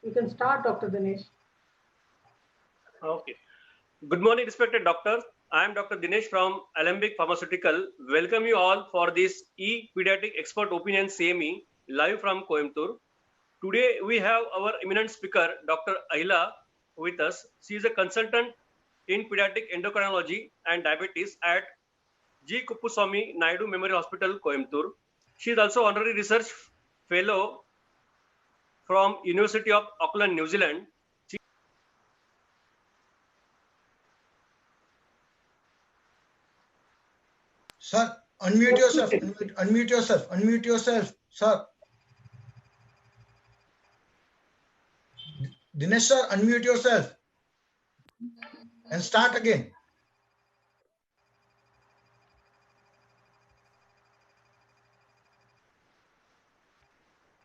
You can start, Dr. Dinesh. Okay. Good morning, respected doctors. I am Dr. Dinesh from Alembic Pharmaceutical. Welcome you all for this e-pediatric expert opinion CME live from Coimbatore. Today we have our eminent speaker, Dr. Ahila, with us. She is a consultant in pediatric endocrinology and diabetes at G. Kuppuswamy Naidu Memorial Hospital, Coimbatore. She is also honorary research fellow from University of Auckland, New Zealand. Sir, unmute yourself. Unmute yourself. Unmute yourself, sir. Dinesh sir, unmute yourself and start again.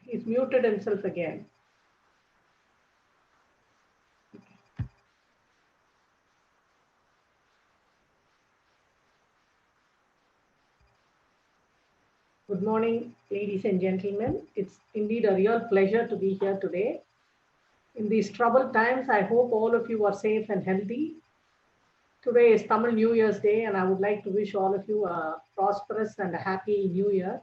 He's muted himself again. Good morning, ladies and gentlemen. It's indeed a real pleasure to be here today. In these troubled times, I hope all of you are safe and healthy. Today is Tamil New Year's Day, and I would like to wish all of you a prosperous and a happy New Year.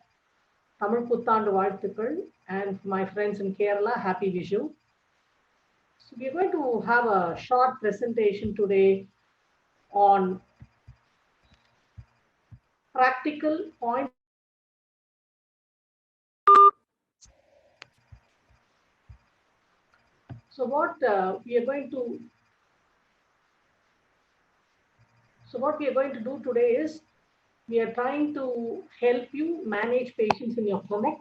Tamil Puthandu Vaalthukal, and for my friends in Kerala, happy Vishu. So we are going to have a short presentation today on practical points. So what we are going to do today is we are trying to help you manage patients in your clinic.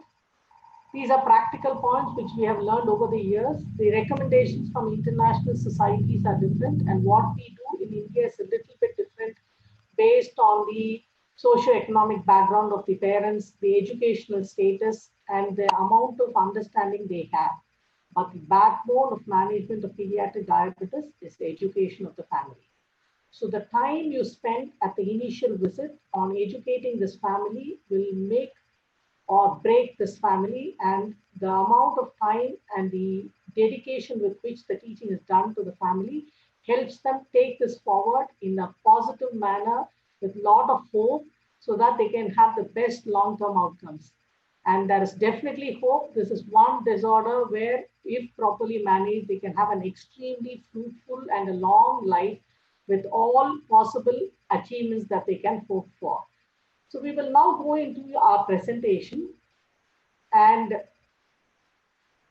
These are practical points which we have learned over the years. The recommendations from international societies are different, and what we do in India is a little bit different based on the socio-economic background of the parents, the educational status, and the amount of understanding they have. But the backbone of management of pediatric diabetes is the education of the family. So the time you spend at the initial visit on educating this family will make or break this family, and the amount of time and the dedication with which the teaching is done to the family helps them take this forward in a positive manner with a lot of hope so that they can have the best long-term outcomes. And there is definitely hope. This is one disorder where, if properly managed, they can have an extremely fruitful and a long life with all possible achievements that they can hope for. So we will now go into our presentation, and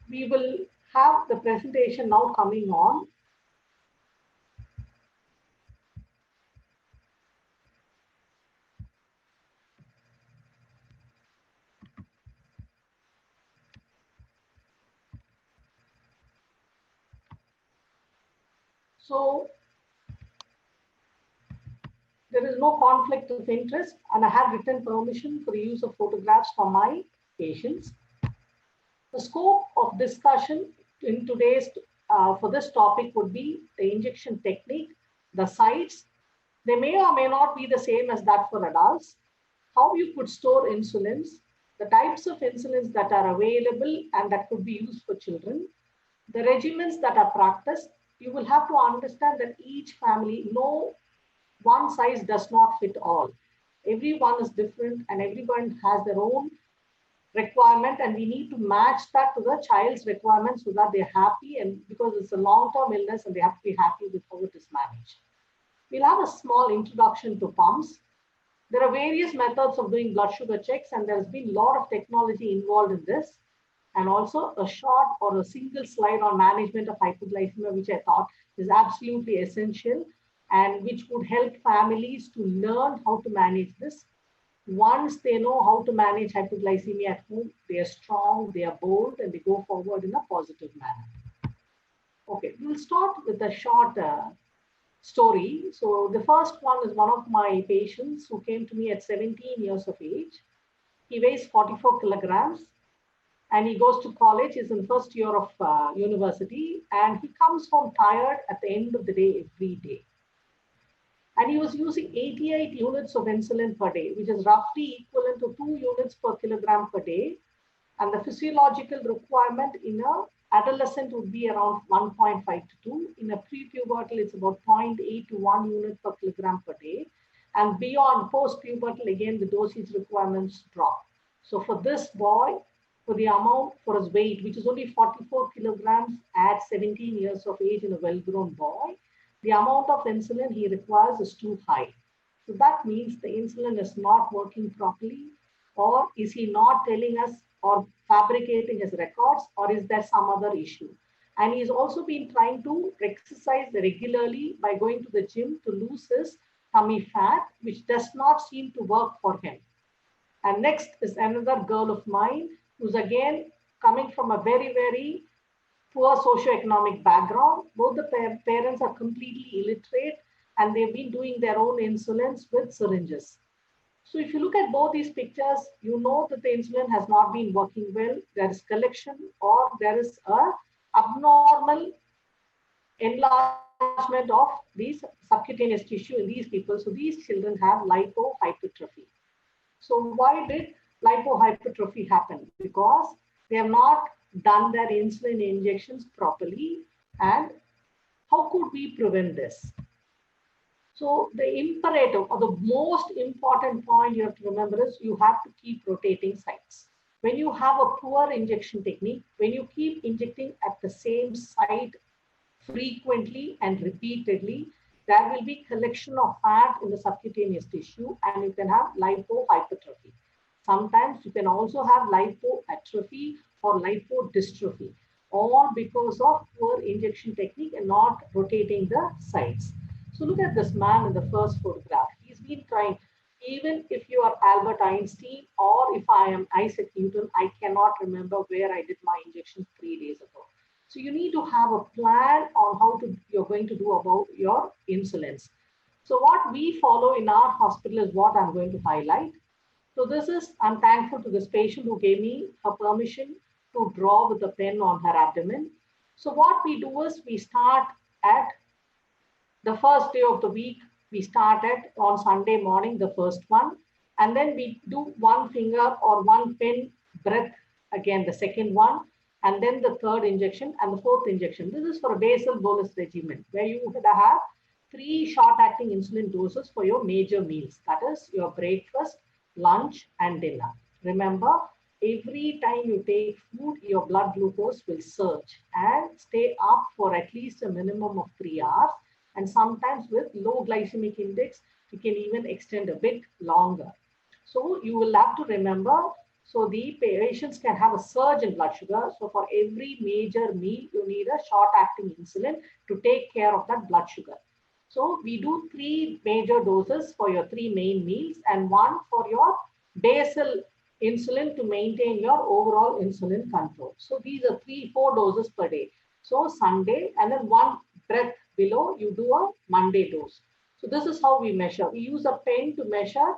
we will have the presentation now coming on. So there is no conflict of interest, and I have written permission for the use of photographs for my patients. The scope of discussion in today's for this topic would be the injection technique, the sites. They may or may not be the same as that for adults. How you could store insulins, the types of insulins that are available and that could be used for children, the regimens that are practiced. You will have to understand that each family, no one size does not fit all. Everyone is different and everyone has their own requirement, and we need to match that to the child's requirements so that they're happy, and because it's a long-term illness and they have to be happy with how it is managed. We'll have a small introduction to pumps. There are various methods of doing blood sugar checks, and there's been a lot of technology involved in this, and also a short or a single slide on management of hypoglycemia, which I thought is absolutely essential and which would help families to learn how to manage this. Once they know how to manage hypoglycemia at home, they are strong, they are bold, and they go forward in a positive manner. Okay, we'll start with a short story. So the first one is one of my patients who came to me at 17 years of age. He weighs 44 kilograms and he goes to college. He's in first year of university, and he comes home tired at the end of the day every day. And he was using 88 units of insulin per day, which is roughly equivalent to 2 units per kilogram per day. And the physiological requirement in a Adolescent would be around 1.5 to 2. In a prepubertal, it's about 0.8 to 1 unit per kilogram per day. And beyond post-pubertal, again, the dosage requirements drop. So for this boy, for the amount for his weight, which is only 44 kilograms at 17 years of age in a well-grown boy, the amount of insulin he requires is too high. So that means the insulin is not working properly, or is he not telling us or fabricating his records, or is there some other issue? And he's also been trying to exercise regularly by going to the gym to lose his tummy fat, which does not seem to work for him. And next is another girl of mine who's again coming from a very, very poor socioeconomic background. Both the parents are completely illiterate and they've been doing their own insulins with syringes. So if you look at both these pictures, you know that the insulin has not been working well. There is collection or there is a abnormal enlargement of these subcutaneous tissue in these people. So these children have lipohypertrophy. So why did lipohypertrophy happen? Because they have not done their insulin injections properly. And how could we prevent this? So the imperative or the most important point you have to remember is you have to keep rotating sites. When you have a poor injection technique, when you keep injecting at the same site frequently and repeatedly, there will be collection of fat in the subcutaneous tissue and you can have lipohypertrophy. Sometimes you can also have lipoatrophy or lipodystrophy, all because of poor injection technique and not rotating the sites. So look at this man in the first photograph. He's been trying, even if you are Albert Einstein or if I am Isaac Newton, I cannot remember where I did my injection 3 days ago. So you need to have a plan on how you're going to do about your insulins. So what we follow in our hospital is what I'm going to highlight. So this is, I'm thankful to this patient who gave me her permission to draw with a pen on her abdomen. So what we do is we start at the first day of the week. We start at on Sunday morning, the first one, and then we do one finger or one pen breath, again the second one, and then the third injection and the fourth injection. This is for a basal bolus regimen where you would have 3 short-acting insulin doses for your major meals. That is your breakfast, lunch, and dinner. Remember, every time you take food, your blood glucose will surge and stay up for at least a minimum of 3 hours. And sometimes with low glycemic index, you can even extend a bit longer. So you will have to remember, so the patients can have a surge in blood sugar. So for every major meal, you need a short-acting insulin to take care of that blood sugar. So we do 3 major doses for your 3 main meals and 1 for your basal insulin to maintain your overall insulin control. So these are 3-4 doses per day. So Sunday and then 1 breath below, you do a Monday dose. So this is how we measure. We use a pen to measure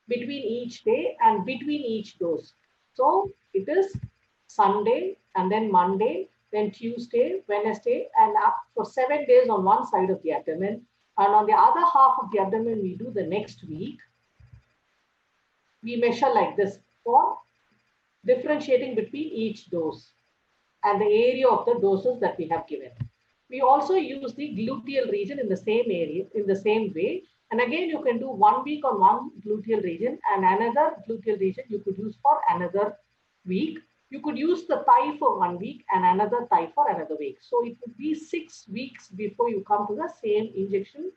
between each day and between each dose. So it is Sunday and then Monday, then Tuesday, Wednesday, and up for 7 days on one side of the abdomen. And on the other half of the abdomen, we do the next week. We measure like this for differentiating between each dose and the area of the doses that we have given. We also use the gluteal region in the same area, in the same way. And again, you can do 1 week on one gluteal region and another gluteal region you could use for another week. You could use the thigh for 1 week and another thigh for another week. So it would be 6 weeks before you come to the same injection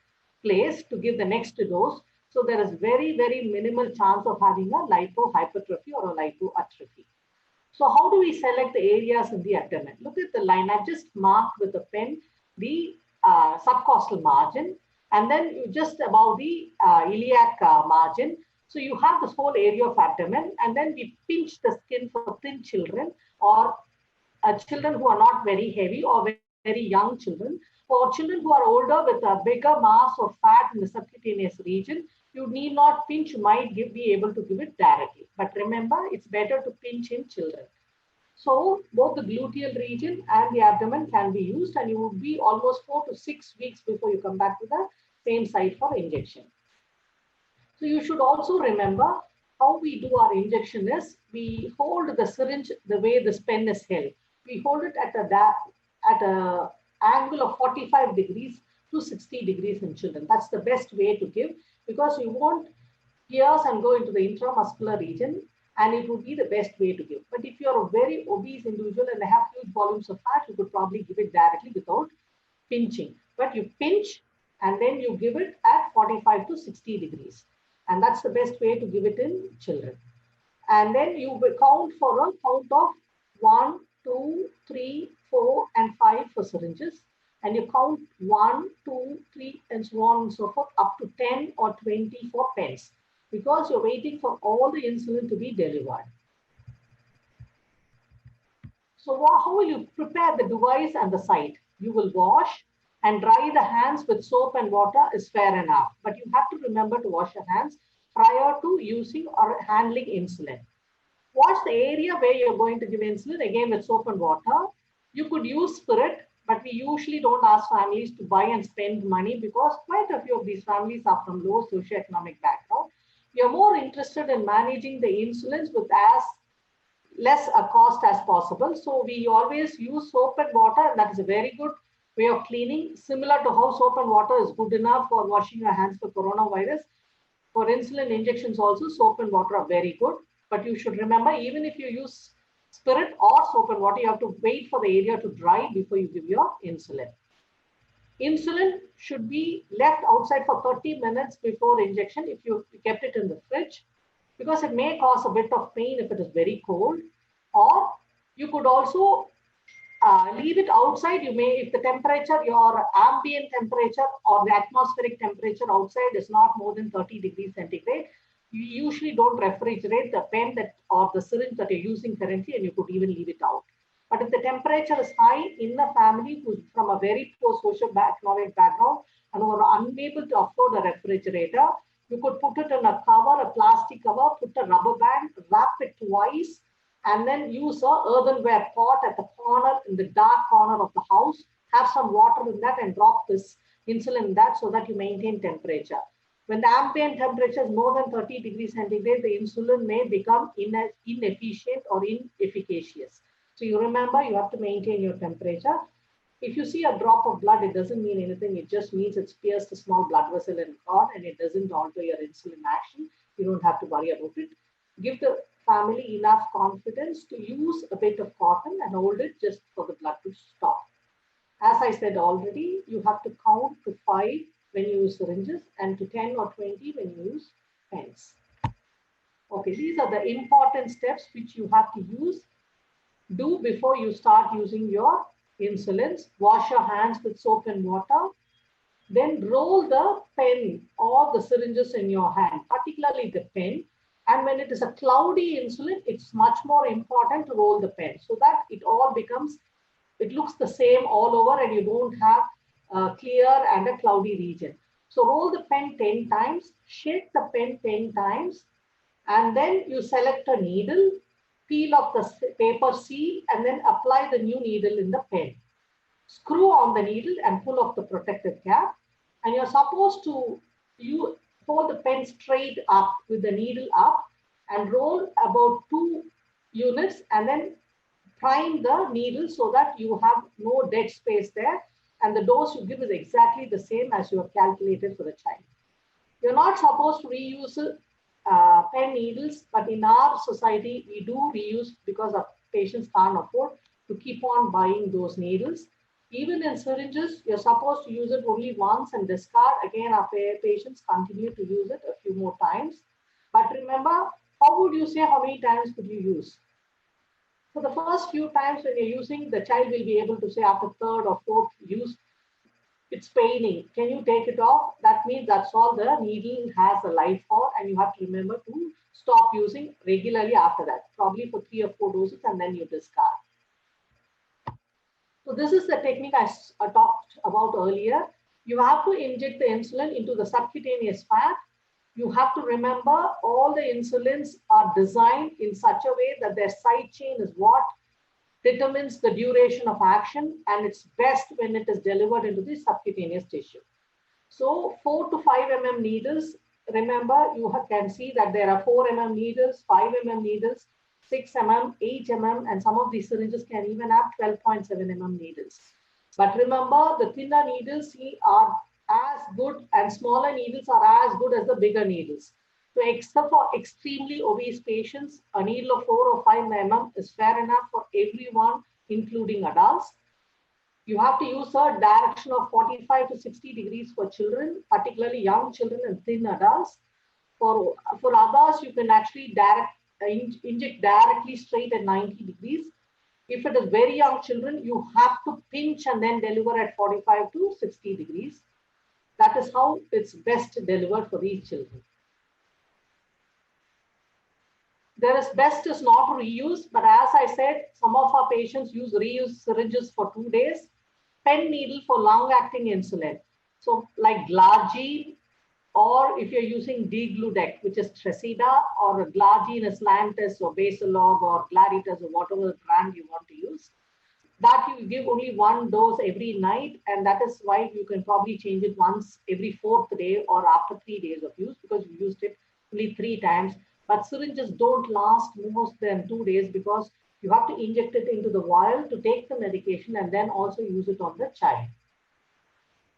place to give the next dose. So there is very, very minimal chance of having a lipohypertrophy or a lipoatrophy. So how do we select the areas in the abdomen? Look at the line. I've just marked with a pen the subcostal margin and then just above the iliac margin. So you have this whole area of abdomen and then we pinch the skin for thin children or children who are not very heavy or very young children. For children who are older with a bigger mass of fat in the subcutaneous region, you need not pinch, you might be able to give it directly. But remember, it's better to pinch in children. So both the gluteal region and the abdomen can be used and you will be almost 4 to 6 weeks before you come back to the same site for injection. So you should also remember how we do our injection is we hold the syringe the way this pen is held. we hold it at a angle of 45 degrees to 60 degrees in children. That's the best way to give, because you won't pierce and go into the intramuscular region, and it would be the best way to give. But if you're a very obese individual and they have huge volumes of fat, you could probably give it directly without pinching. But you pinch and then you give it at 45 to 60 degrees. And that's the best way to give it in children. And then you will count for a count of 1, 2, 3, 4, and 5 for syringes. And you count 1, 2, 3, and so on and so forth, up to 10 or 20 for pens, because you're waiting for all the insulin to be delivered. So how will you prepare the device and the site? You will wash and dry the hands with soap and water is fair enough. But you have to remember to wash your hands prior to using or handling insulin. Wash the area where you're going to give insulin, again with soap and water. You could use spirit, but we usually don't ask families to buy and spend money, because quite a few of these families are from low socioeconomic background. You're more interested in managing the insulins with as less a cost as possible. So we always use soap and water, and that is a very good way of cleaning, similar to how soap and water is good enough for washing your hands for coronavirus. For insulin injections also, soap and water are very good. But you should remember, even if you use spirit or soap and water, you have to wait for the area to dry before you give your insulin. Insulin should be left outside for 30 minutes before injection if you kept it in the fridge, because it may cause a bit of pain if it is very cold. Or you could also leave it outside. You may, if the temperature, your ambient temperature or the atmospheric temperature outside is not more than 30 degrees centigrade, you usually don't refrigerate the pen or the syringe that you're using currently, and you could even leave it out. But if the temperature is high in a family who's from a very poor socio-economic background and who are unable to afford a refrigerator, you could put it in a cover, a plastic cover, put a rubber band, wrap it twice, and then use a earthenware pot at the corner, in the dark corner of the house. Have some water in that and drop this insulin in that so that you maintain temperature. When the ambient temperature is more than 30 degrees centigrade, the insulin may become inefficient or inefficacious. So you remember, you have to maintain your temperature. If you see a drop of blood, it doesn't mean anything. It just means it's pierced a small blood vessel in cord, and it doesn't alter your insulin action. You don't have to worry about it. Give the family enough confidence to use a bit of cotton and hold it just for the blood to stop. As I said already, you have to count to 5 when you use syringes and to 10 or 20 when you use pens. Okay, these are the important steps which you have to do before you start using your insulins. Wash your hands with soap and water. Then roll the pen or the syringes in your hand, particularly the pen. And when it is a cloudy insulin, it's much more important to roll the pen so that it looks the same all over and you don't have a clear and a cloudy region. So roll the pen 10 times, shake the pen 10 times, and then you select a needle, peel off the paper seal, and then apply the new needle in the pen. Screw on the needle and pull off the protective cap. And you're supposed to hold the pen straight up with the needle up and roll about 2 units and then prime the needle so that you have no dead space there. And the dose you give is exactly the same as you have calculated for the child. You're not supposed to reuse pen needles, but in our society, we do reuse because our patients can't afford to keep on buying those needles. Even in syringes, you're supposed to use it only once and discard. Again, our patients continue to use it a few more times. But remember, how would you say how many times could you use? For the first few times when you're using, the child will be able to say after 3rd or 4th use, it's paining. Can you take it off? That means that's all the needle has a life for, and you have to remember to stop using regularly after that, probably for 3 or 4 doses, and then you discard. So this is the technique I talked about earlier. You have to inject the insulin into the subcutaneous fat. You have to remember all the insulins are designed in such a way that their side chain is what determines the duration of action, and it's best when it is delivered into the subcutaneous tissue. So 4 to 5 mm needles. Remember, you can see that there are 4 mm needles, 5 mm needles. 6 mm, 8 mm, and some of these syringes can even have 12.7 mm needles. But remember, the thinner needles are as good and smaller needles are as good as the bigger needles. So except for extremely obese patients, a needle of 4 or 5 mm is fair enough for everyone, including adults. You have to use a direction of 45 to 60 degrees for children, particularly young children and thin adults. For others, you can actually inject directly straight at 90 degrees. If it is very young children, you have to pinch and then deliver at 45 to 60 degrees. That is how it's best delivered for these children. Best is not reuse, but as I said, some of our patients use reused syringes for 2 days. Pen needle for long-acting insulin. So like Glargine, or if you're using Degludec, which is Tresida, or Glargine is Lantus or Basilog or Claritas or whatever brand you want to use, that you give only 1 dose every night, and that is why you can probably change it once every 4th day or after 3 days of use, because you used it only 3 times. But syringes don't last more than 2 days because you have to inject it into the vial to take the medication and then also use it on the child.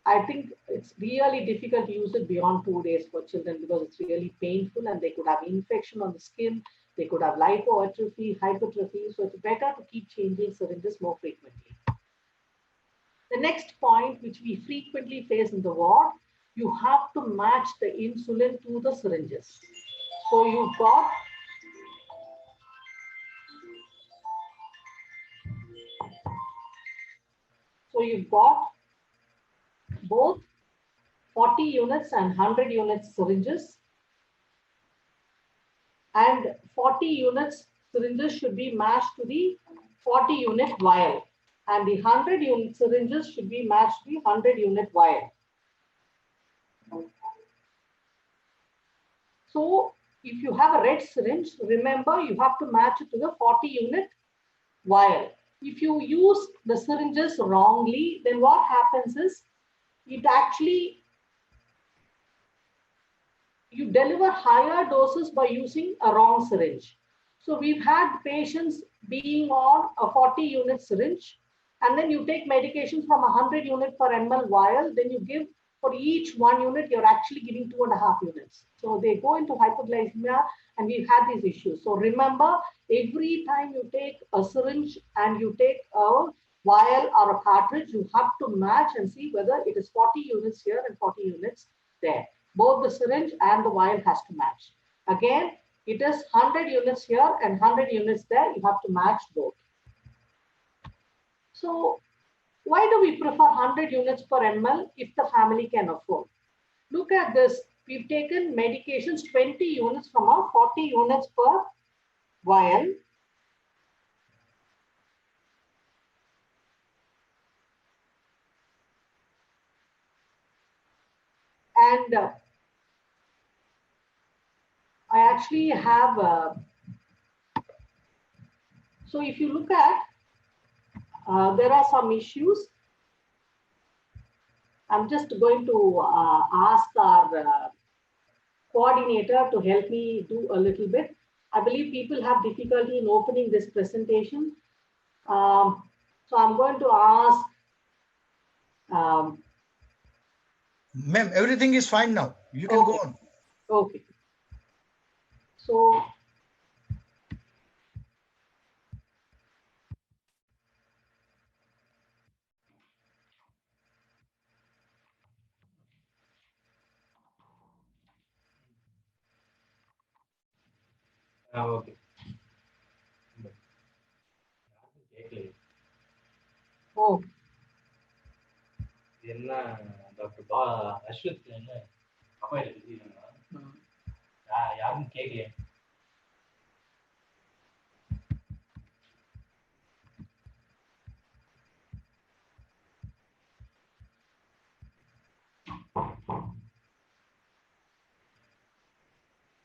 I think it's really difficult to use it beyond 2 days for children because it's really painful and they could have infection on the skin. They could have lipohypertrophy, hypertrophy. So it's better to keep changing syringes more frequently. The next point, which we frequently face in the ward, you have to match the insulin to the syringes. So you've got both 40 units and 100 units syringes, and 40 units syringes should be matched to the 40 unit vial, and the 100 unit syringes should be matched to the 100 unit vial. So if you have a red syringe, remember you have to match it to the 40 unit vial. If you use the syringes wrongly, then what happens is it actually, you deliver higher doses by using a wrong syringe. So we've had patients being on a 40 unit syringe, and then you take medication from 100 unit per ml vial, then you give for each 1 unit, you're actually giving 2.5 units. So they go into hypoglycemia, and we've had these issues. So remember, every time you take a syringe and you take a vial or a cartridge, you have to match and see whether it is 40 units here and 40 units there. Both the syringe and the vial has to match. Again, it is 100 units here and 100 units there. You have to match both. So why do we prefer 100 units per ml if the family can afford? Look at this. We've taken medications 20 units from our 40 units per vial. And I actually have, so if you look at, there are some issues. I'm just going to ask our coordinator to help me do a little bit. I believe people have difficulty in opening this presentation. So I'm going to ask. Ma'am, everything is fine now. You can go on. Okay. So okay. oh, என்ன doctor Ashwath என்ன appoint பத்தி யாரும் கேட்கல.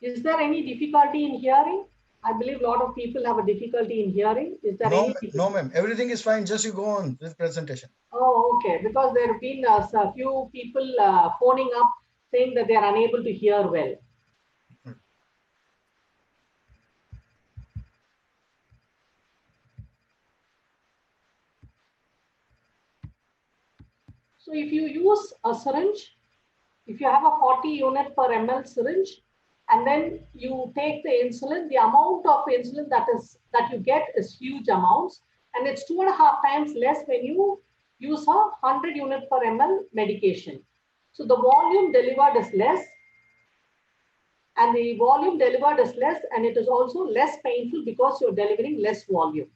is there any difficulty in hearing? I believe a lot of people have a difficulty in hearing. Is there No, ma'am. Everything is fine. Just you go on with presentation. Oh, okay. Because there have been a few people phoning up saying that they are unable to hear well. So if you use a syringe, if you have a 40 unit per ml syringe, and then you take the insulin, the amount of insulin that you get is huge amounts, and it's 2.5 times less when you use a 100 unit per ml medication. So the volume delivered is less, and it is also less painful because you're delivering less volume.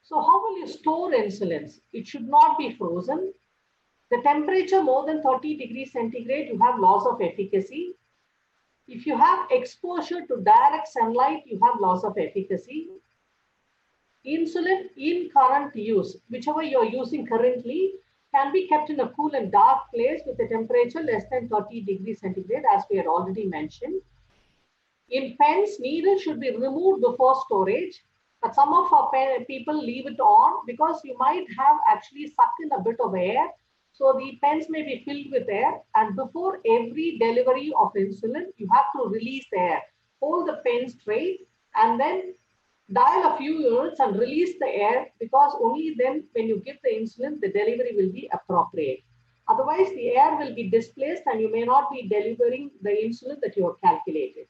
So how will you store insulins? It should not be frozen. The temperature more than 30 degrees centigrade, you have loss of efficacy. If you have exposure to direct sunlight, you have loss of efficacy. Insulin in current use, whichever you're using currently, can be kept in a cool and dark place with a temperature less than 30 degrees centigrade, as we had already mentioned. In pens, needles should be removed before storage, but some of our people leave it on because you might have actually sucked in a bit of air. So the pens may be filled with air, and before every delivery of insulin, you have to release the air. Hold the pen straight and then dial a few units and release the air, because only then when you give the insulin, the delivery will be appropriate. Otherwise, the air will be displaced and you may not be delivering the insulin that you have calculated.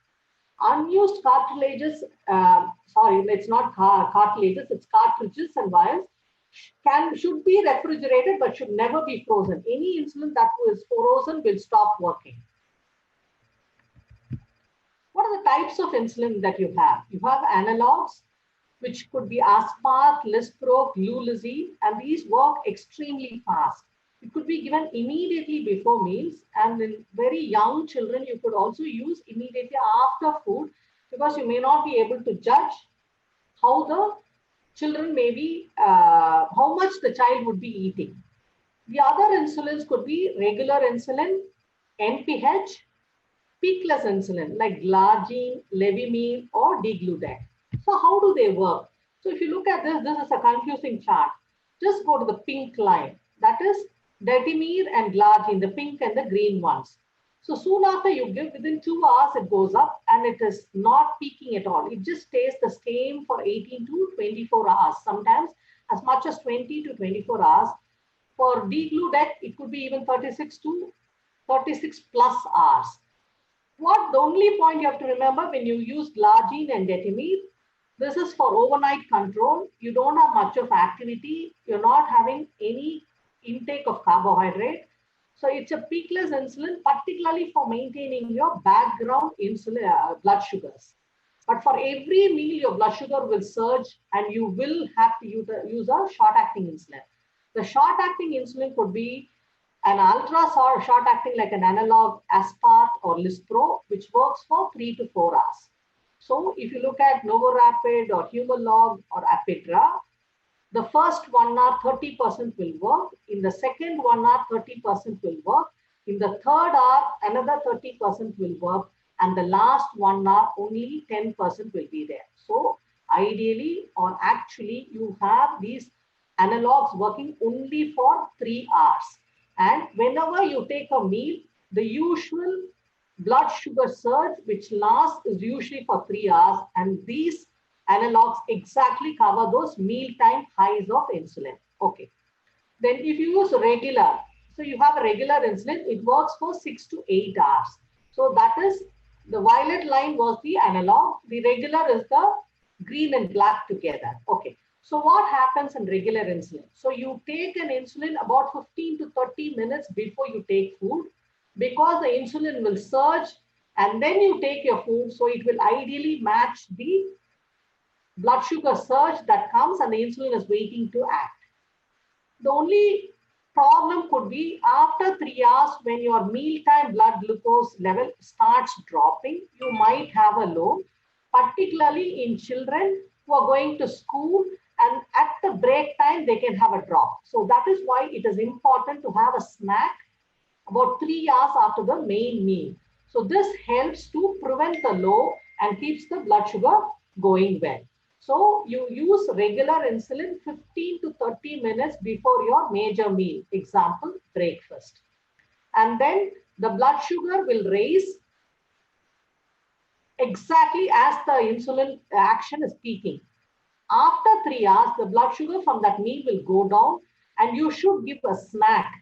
Unused cartilages, it's not cartilages, it's cartridges and vials, should be refrigerated but should never be frozen. Any insulin that is frozen will stop working. What are the types of insulin that you have? You have analogs, which could be aspart, lispro, glulisine, and these work extremely fast. It could be given immediately before meals, and in very young children, you could also use immediately after food, because you may not be able to judge how the children may be, how much the child would be eating. The other insulins could be regular insulin, NPH, peakless insulin like glargine, levimine, or degludec. So how do they work? So if you look at this, this is a confusing chart. Just go to the pink line. That is detimir and glargine, the pink and the green ones. So soon after you give, within 2 hours, it goes up and it is not peaking at all. It just stays the same for 18 to 24 hours, sometimes as much as 20 to 24 hours. For degludec, it could be even 36 plus hours. The only point you have to remember when you use glargine and detimir, this is for overnight control. You don't have much of activity. You're not having any intake of carbohydrate. So it's a peakless insulin, particularly for maintaining your background insulin, blood sugars. But for every meal, your blood sugar will surge and you will have to use a short-acting insulin. The short-acting insulin could be an ultra short-acting like an analog aspart or lispro, which works for 3 to 4 hours. So if you look at Novorapid or Humalog or Apidra, the first 1 hour, 30% will work. In the second 1 hour, 30% will work. In the third hour, another 30% will work. And the last 1 hour, only 10% will be there. So ideally, or actually, you have these analogs working only for 3 hours. And whenever you take a meal, the usual blood sugar surge, which lasts, is usually for 3 hours. And these analogs exactly cover those mealtime highs of insulin. Okay. Then if you use regular, so you have a regular insulin, it works for 6 to 8 hours. So that is, the violet line was the analog. The regular is the green and black together. Okay. So what happens in regular insulin? So you take an insulin about 15 to 30 minutes before you take food, because the insulin will surge and then you take your food. So it will ideally match the blood sugar surge that comes and the insulin is waiting to act. The only problem could be after 3 hours, when your mealtime blood glucose level starts dropping, you might have a low, particularly in children who are going to school, and at the break time, they can have a drop. So that is why it is important to have a snack about 3 hours after the main meal. So this helps to prevent the low and keeps the blood sugar going well. So you use regular insulin 15 to 30 minutes before your major meal, example, breakfast. And then the blood sugar will raise exactly as the insulin action is peaking. After 3 hours, the blood sugar from that meal will go down and you should give a snack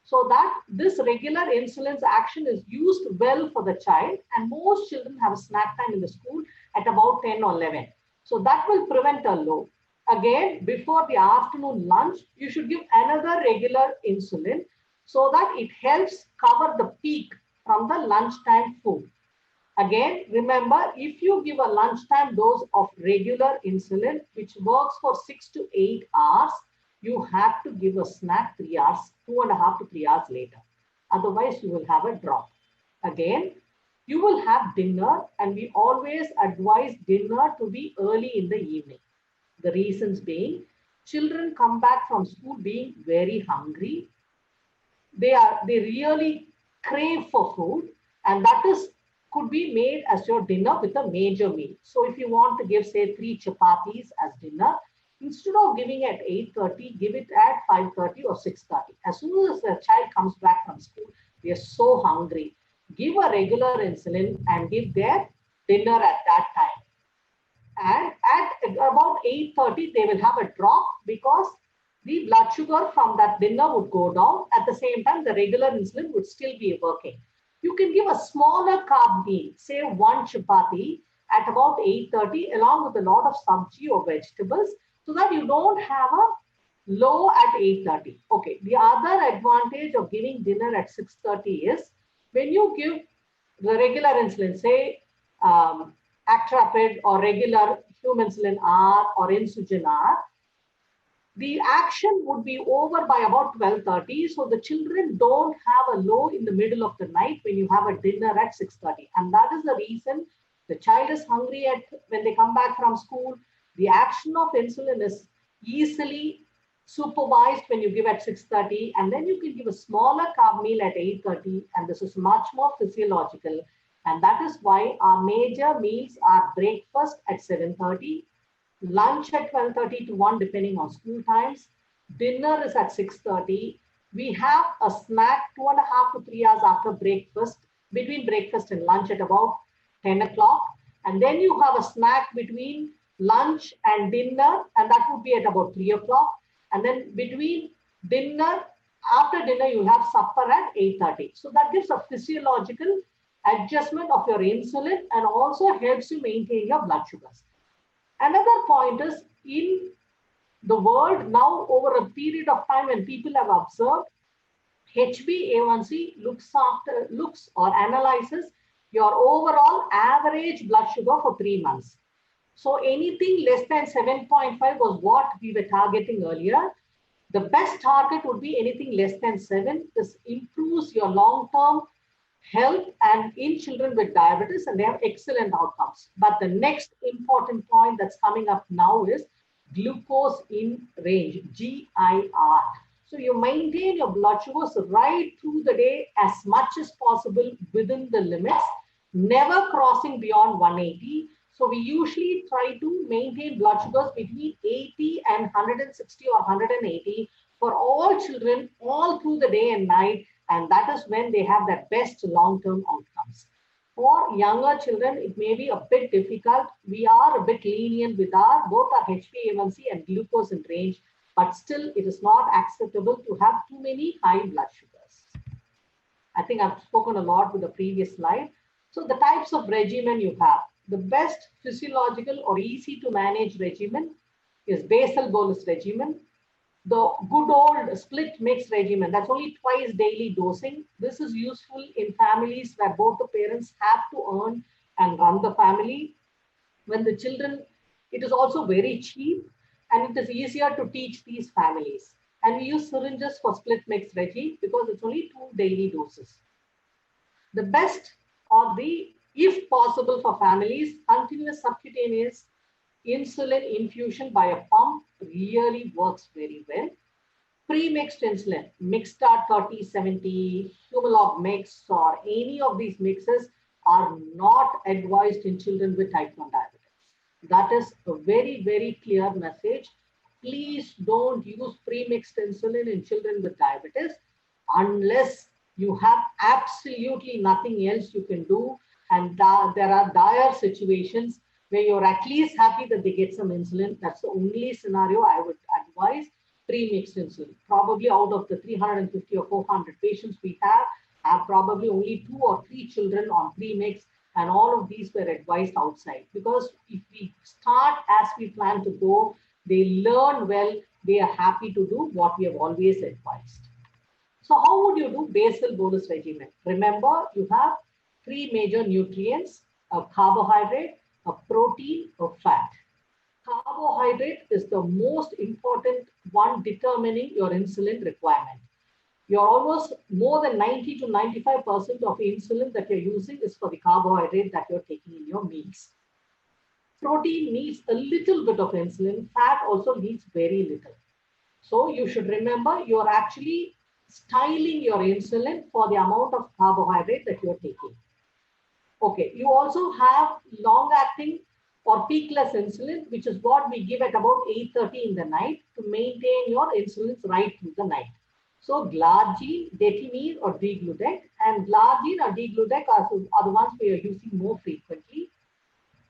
so that this regular insulin's action is used well for the child. And most children have a snack time in the school at about 10 or 11. So that will prevent a low. Again, before the afternoon lunch, you should give another regular insulin so that it helps cover the peak from the lunchtime food. Again, remember, if you give a lunchtime dose of regular insulin, which works for 6 to 8 hours, you have to give a snack 3 hours, 2.5 to 3 hours later. Otherwise, you will have a drop. Again, you will have dinner, and we always advise dinner to be early in the evening. The reasons being, children come back from school being very hungry. They really crave for food, and that could be made as your dinner with a major meal. So if you want to give, say, 3 chapatis as dinner, instead of giving at 8:30, give it at 5:30 or 6:30. As soon as the child comes back from school, they are so hungry. Give a regular insulin and give their dinner at that time. And at about 8:30, they will have a drop because the blood sugar from that dinner would go down. At the same time, the regular insulin would still be working. You can give a smaller carb meal, say 1 chapati at about 8:30, along with a lot of sabji or vegetables, so that you don't have a low at 8:30. Okay, the other advantage of giving dinner at 6:30 is when you give the regular insulin, say Actrapid or regular human insulin R or Insugen R, the action would be over by about 12:30. So the children don't have a low in the middle of the night when you have a dinner at 6:30. And that is the reason the child is hungry when they come back from school. The action of insulin is easily supervised when you give at 6:30. And then you can give a smaller carb meal at 8:30. And this is much more physiological. And that is why our major meals are breakfast at 7:30, lunch at 12:30 to 1, depending on school times. Dinner is at 6:30. We have a snack 2.5 to 3 hours after breakfast, between breakfast and lunch at about 10 o'clock. And then you have a snack between lunch and dinner, and that would be at about 3 o'clock. And then between dinner, after dinner, you have supper at 8:30. So that gives a physiological adjustment of your insulin and also helps you maintain your blood sugars. Another point is, in the world now, over a period of time when people have observed, HbA1c looks or analyzes your overall average blood sugar for 3 months. So anything less than 7.5 was what we were targeting earlier. The best target would be anything less than 7. This improves your long-term health and in children with diabetes, and they have excellent outcomes. But the next important point that's coming up now is glucose in range, GIR. So you maintain your blood sugars right through the day as much as possible within the limits, never crossing beyond 180. So we usually try to maintain blood sugars between 80 and 160 or 180 for all children all through the day and night. And that is when they have their best long-term outcomes. For younger children, it may be a bit difficult. We are a bit lenient with both our HbA1c and glucose in range, but still it is not acceptable to have too many high blood sugars. I think I've spoken a lot with the previous slide. So the types of regimen you have. The best physiological or easy to manage regimen is basal bolus regimen. The good old split mix regimen, that's only twice daily dosing. This is useful in families where both the parents have to earn and run the family. When the children, it is also very cheap and it is easier to teach these families. And we use syringes for split mix regi because it's only 2 daily doses. The best or if possible for families, continuous subcutaneous insulin infusion by a pump really works very well. Pre-mixed insulin, Mixstar 3070, Humalog mix, or any of these mixes are not advised in children with type 1 diabetes. That is a very, very clear message. Please don't use pre-mixed insulin in children with diabetes unless you have absolutely nothing else you can do. And there are dire situations where you're at least happy that they get some insulin. That's the only scenario I would advise. pre-mixed insulin. Probably out of the 350 or 400 patients we have probably only 2 or 3 children on pre-mix, and all of these were advised outside. Because if we start as we plan to go, they learn well, they are happy to do what we have always advised. So how would you do basal bolus regimen? Remember, you have 3 major nutrients: a carbohydrate, a protein, a fat. Carbohydrate is the most important one determining your insulin requirement. You're almost more than 90 to 95% of insulin that you're using is for the carbohydrate that you're taking in your meals. Protein needs a little bit of insulin. Fat also needs very little. So you should remember you're actually styling your insulin for the amount of carbohydrate that you're taking. Okay, you also have long-acting or peakless insulin, which is what we give at about 8:30 in the night to maintain your insulins right through the night. So glargine, detimine or D-gludec, and glargine or D-gludec are the ones we are using more frequently.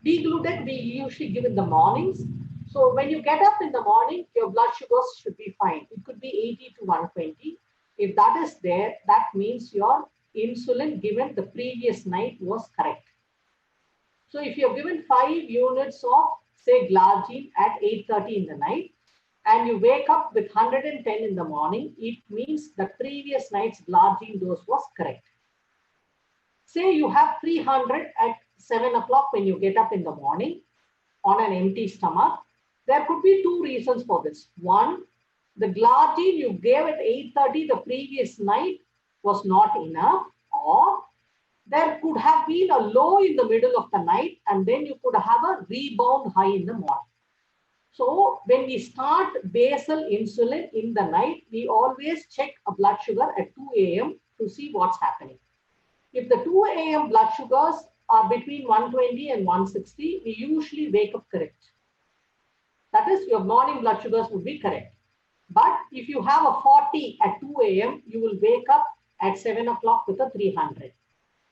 D-gludec we usually give in the mornings. So when you get up in the morning, your blood sugars should be fine. It could be 80 to 120. If that is there, that means your insulin given the previous night was correct. So if you're given 5 units of, say, glargine at 8:30 in the night, and you wake up with 110 in the morning, it means the previous night's glargine dose was correct. Say you have 300 at 7 o'clock when you get up in the morning on an empty stomach. There could be 2 reasons for this. One, the glargine you gave at 8:30 the previous night was not enough, or there could have been a low in the middle of the night, and then you could have a rebound high in the morning. So when we start basal insulin in the night, we always check a blood sugar at 2 a.m. to see what's happening. If the 2 a.m. blood sugars are between 120 and 160, we usually wake up correct. That is, your morning blood sugars would be correct. But if you have a 40 at 2 a.m., you will wake up at 7 o'clock with a 300.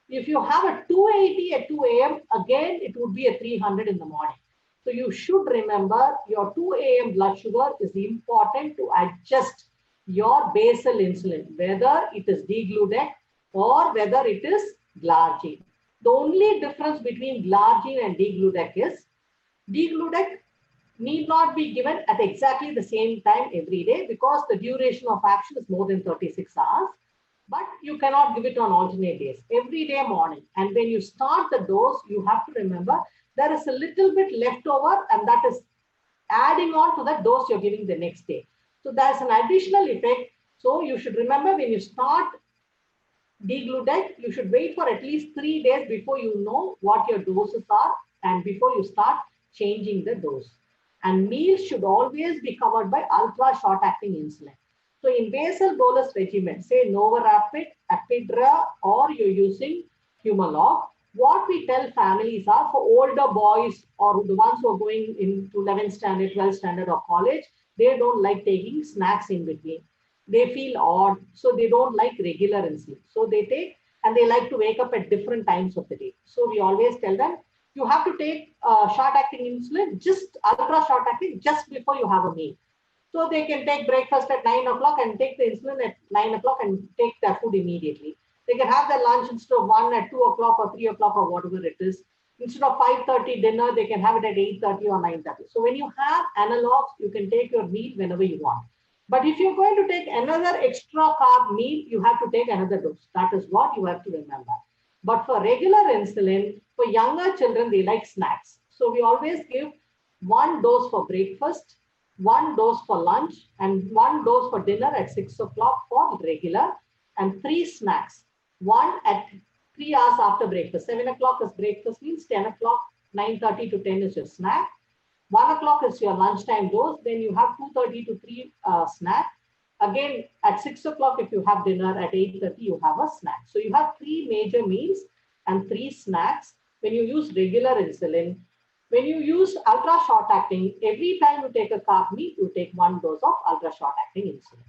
If you have a 280 at 2 a.m., again, it would be a 300 in the morning. So you should remember your 2 a.m. blood sugar is important to adjust your basal insulin, whether it is D-gludec or whether it is glargine. The only difference between glargine and D-gludec is D-gludec need not be given at exactly the same time every day because the duration of action is more than 36 hours. But you cannot give it on alternate days, every day morning. And when you start the dose, you have to remember there is a little bit left over, and that is adding on to that dose you're giving the next day. So there's an additional effect. So you should remember when you start D-gludec, you should wait for at least 3 days before you know what your doses are and before you start changing the dose. And meals should always be covered by ultra short-acting insulin. So in basal bolus regimen, say Novorapid, Apidra, or you're using Humalog, what we tell families are for older boys or the ones who are going into 11th standard, 12th standard or college, they don't like taking snacks in between. They feel odd, so they don't like regular insulin. So they take, and they like to wake up at different times of the day. So we always tell them, you have to take short-acting insulin, just ultra short-acting, just before you have a meal. So they can take breakfast at 9 o'clock and take the insulin at 9 o'clock and take their food immediately. They can have their lunch instead of 1 at 2 o'clock or 3 o'clock or whatever it is. Instead of 5:30 dinner, they can have it at 8:30 or 9:30. So when you have analogs, you can take your meal whenever you want. But if you're going to take another extra carb meal, you have to take another dose. That is what you have to remember. But for regular insulin, for younger children, they like snacks. So we always give 1 dose for breakfast, 1 dose for lunch, and 1 dose for dinner at 6 o'clock for regular, and 3 snacks. 1 at 3 hours after breakfast. 7 o'clock is breakfast means 10 o'clock, 9:30 to 10 is your snack. 1 o'clock is your lunchtime dose. Then you have 2:30 to 3 snack. Again, at 6 o'clock, if you have dinner, at 8:30, you have a snack. So you have 3 major meals and 3 snacks when you use regular insulin. When you use ultra short acting, every time you take a carb meal, you take 1 dose of ultra short acting insulin.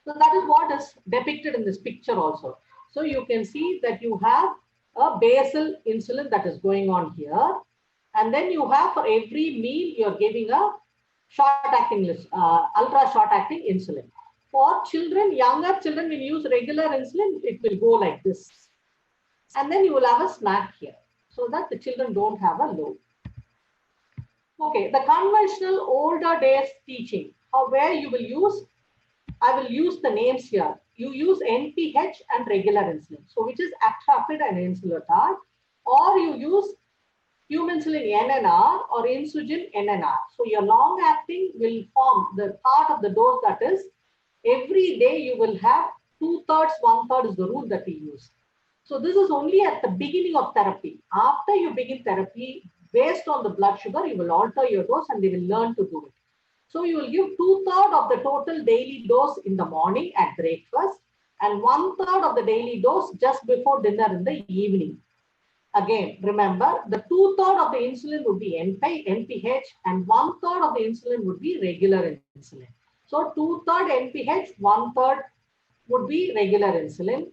So that is what is depicted in this picture also. So you can see that you have a basal insulin that is going on here. And then you have for every meal, you're giving a short-acting, ultra short-acting insulin. For children, younger children, when you use regular insulin, it will go like this. And then you will have a snack here so that the children don't have a load. Okay, the conventional older days teaching, where you will use, I will use the names here. You use NPH and regular insulin. So which is actrapid and insulatard, or you use huminsulin NNR or insulin NNR. So your long acting will form the part of the dose that is every day you will have 2/3, 1/3 is the rule that we use. So this is only at the beginning of therapy. After you begin therapy, based on the blood sugar, you will alter your dose and they will learn to do it. So you will give 2/3 of the total daily dose in the morning at breakfast and 1/3 of the daily dose just before dinner in the evening. Again, remember the 2/3 of the insulin would be NPH and 1/3 of the insulin would be regular insulin. So 2/3 NPH, 1/3 would be regular insulin.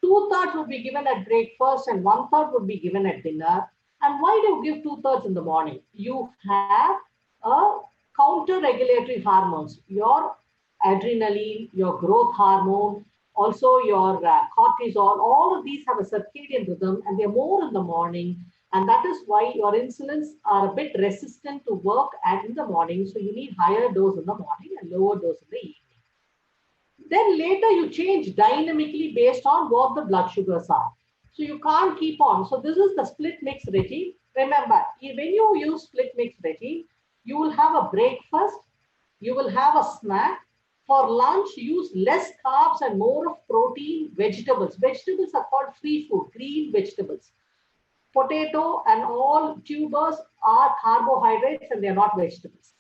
2/3 would be given at breakfast and 1/3 would be given at dinner. And why do you give 2/3 in the morning? You have a counter-regulatory hormones, your adrenaline, your growth hormone, also your cortisol, all of these have a circadian rhythm and they're more in the morning. And that is why your insulins are a bit resistant to work in the morning. So you need higher dose in the morning and lower dose in the evening. Then later you change dynamically based on what the blood sugars are. So you can't keep on. So this is the split mix regime. Remember, when you use split mix regime, you will have a breakfast, you will have a snack. For lunch, use less carbs and more of protein, vegetables. Vegetables are called free food, green vegetables. Potato and all tubers are carbohydrates and they're not vegetables.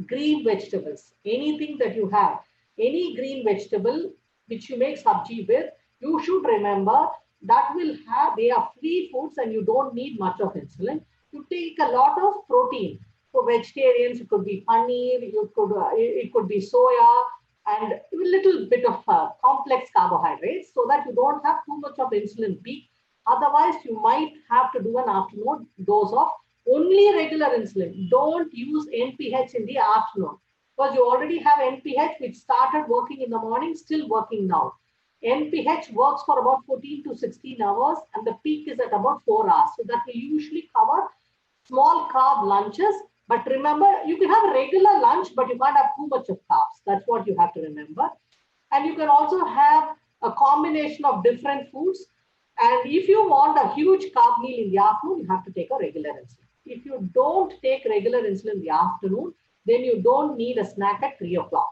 Green vegetables, anything that you have, any green vegetable which you make sabji with, you should remember that will have, they are free foods and you don't need much of insulin. You take a lot of protein. For vegetarians, it could be paneer, it could be soya, and a little bit of complex carbohydrates so that you don't have too much of insulin peak. Otherwise, you might have to do an afternoon dose of only regular insulin. Don't use NPH in the afternoon because you already have NPH which started working in the morning, still working now. NPH works for about 14 to 16 hours and the peak is at about 4 hours. So that will usually cover small carb lunches. But remember, you can have a regular lunch, but you can't have too much of carbs. That's what you have to remember. And you can also have a combination of different foods. And if you want a huge carb meal in the afternoon, you have to take a regular insulin. If you don't take regular insulin in the afternoon, then you don't need a snack at 3 o'clock.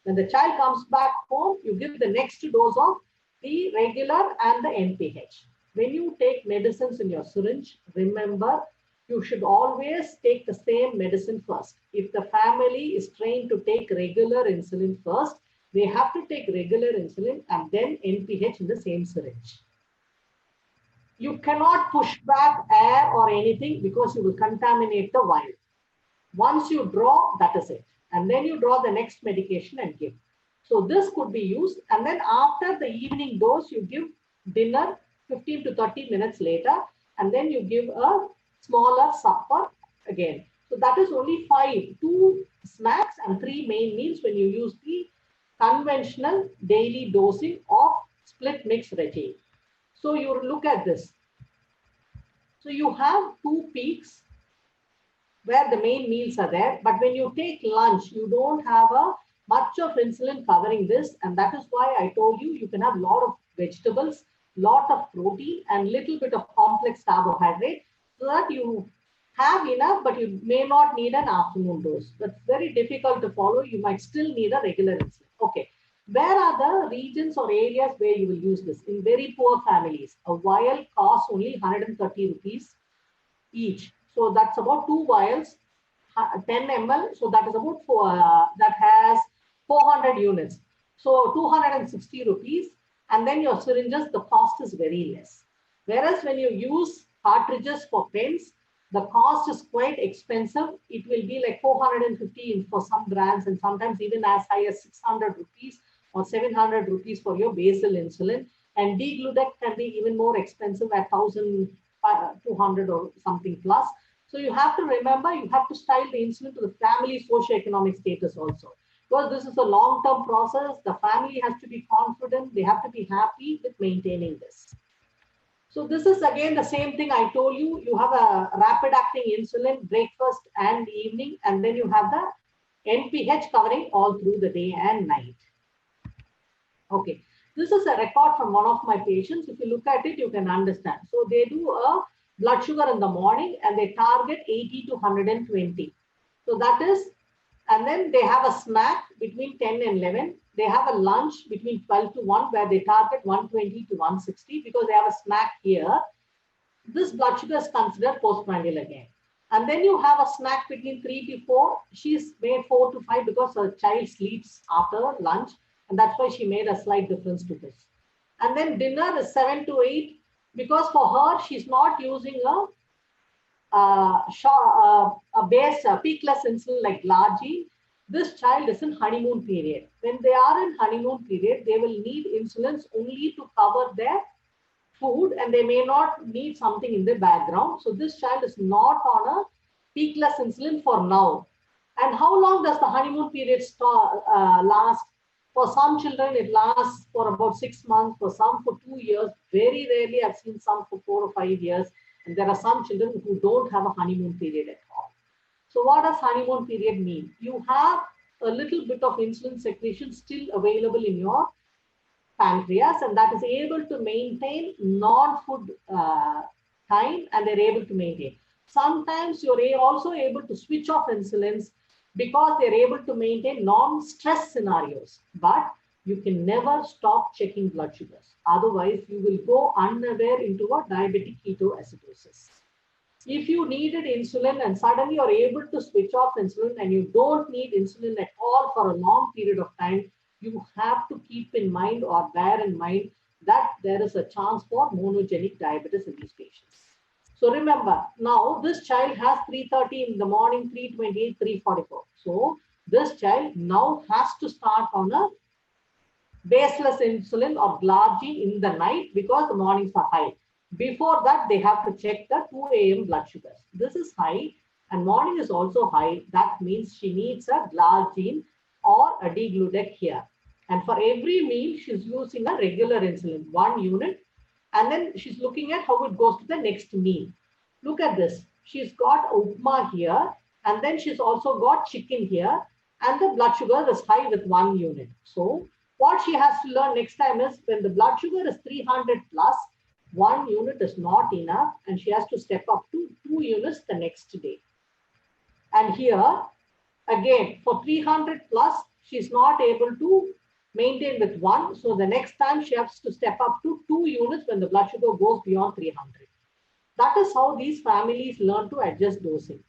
When the child comes back home, you give the next dose of the regular and the NPH. When you take medicines in your syringe, remember, you should always take the same medicine first. If the family is trained to take regular insulin first, they have to take regular insulin and then NPH in the same syringe. You cannot push back air or anything because you will contaminate the vial. Once you draw, that is it. And then you draw the next medication and give. So this could be used. And then after the evening dose, you give dinner 15 to 30 minutes later. And then you give a smaller supper again. So that is only 5, 2 snacks and 3 main meals when you use the conventional daily dosing of split mix regime. So you look at this. So you have 2 peaks where the main meals are there. But when you take lunch, you don't have much of insulin covering this. And that is why I told you, you can have a lot of vegetables, lot of protein and little bit of complex carbohydrate so that you have enough, but you may not need an afternoon dose. That's very difficult to follow. You might still need a regular insulin. Okay. Where are the regions or areas where you will use this? In very poor families, a vial costs only 130 rupees each. So that's about 2 vials, 10 ml. So that is about that has 400 units. So 260 rupees. And then your syringes, the cost is very less. Whereas when you use cartridges for pens, the cost is quite expensive. It will be like 450 for some brands and sometimes even as high as 600 rupees or 700 rupees for your basal insulin. And degludec can be even more expensive at 1,200 or something plus. So you have to remember, you have to style the insulin to the family socioeconomic status also. Because this is a long-term process, the family has to be confident, they have to be happy with maintaining this. So this is again the same thing I told you. You have a rapid-acting insulin, breakfast and evening, and then you have the NPH covering all through the day and night. Okay, this is a record from one of my patients. If you look at it, you can understand. So they do a blood sugar in the morning and they target 80 to 120. So that is, and then they have a snack between 10 and 11. They have a lunch between 12 to 1 where they target 120 to 160 because they have a snack here. This blood sugar is considered postprandial again. And then you have a snack between 3 to 4. She's made 4 to 5 because her child sleeps after lunch. And that's why she made a slight difference to this. And then dinner is 7 to 8 because for her, she's not using a base peakless insulin like Glargine. This child is in honeymoon period. When they are in honeymoon period, they will need insulins only to cover their food and they may not need something in the background. So this child is not on a peakless insulin for now. And how long does the honeymoon period last? For some children, it lasts for about 6 months, for some for 2 years. Very rarely, I've seen some for 4 or 5 years. And there are some children who don't have a honeymoon period at all. So what does honeymoon period mean? You have a little bit of insulin secretion still available in your pancreas, and that is able to maintain non-food time, and they're able to maintain. Sometimes you're also able to switch off insulins because they're able to maintain non-stress scenarios, but you can never stop checking blood sugars. Otherwise, you will go unaware into a diabetic ketoacidosis. If you needed insulin and suddenly you're able to switch off insulin and you don't need insulin at all for a long period of time, you have to keep in mind or bear in mind that there is a chance for monogenic diabetes in these patients. So remember, now this child has 330 in the morning, 328, 344. So this child now has to start on a baseless insulin or Glargine in the night because the mornings are high. Before that, they have to check the 2 a.m. blood sugars. This is high and morning is also high. That means she needs a Glargine or a D-gludec here. And for every meal, she's using a regular insulin, 1 unit. And then she's looking at how it goes to the next meal. Look at this. She's got upma here. And then she's also got chicken here. And the blood sugar is high with 1 unit. So what she has to learn next time is when the blood sugar is 300 plus, 1 unit is not enough. And she has to step up to 2 units the next day. And here, again, for 300 plus, she's not able to maintain with 1. So the next time she has to step up to 2 units when the blood sugar goes beyond 300. That is how these families learn to adjust dosing.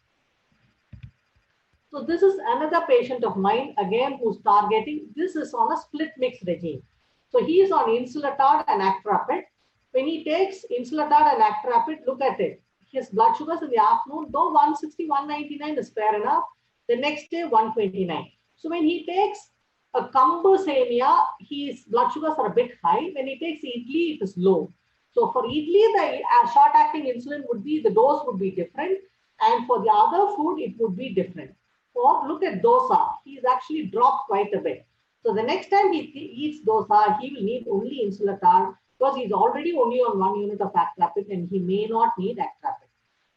So this is another patient of mine, again, who's targeting. This is on a split mix regime. So he is on insulatard and actrapid. When he takes insulatard and actrapid, look at it. His blood sugars in the afternoon, though 160, 199 is fair enough. The next day, 129. So when he takes a kambusemia, his blood sugars are a bit high. When he takes idli, it is low. So for idli, the short-acting insulin would be, the dose would be different. And for the other food, it would be different. Or look at dosa. He's actually dropped quite a bit. So the next time he eats dosa, he will need only insulatard because he's already only on 1 unit of actrapid and he may not need actrapid.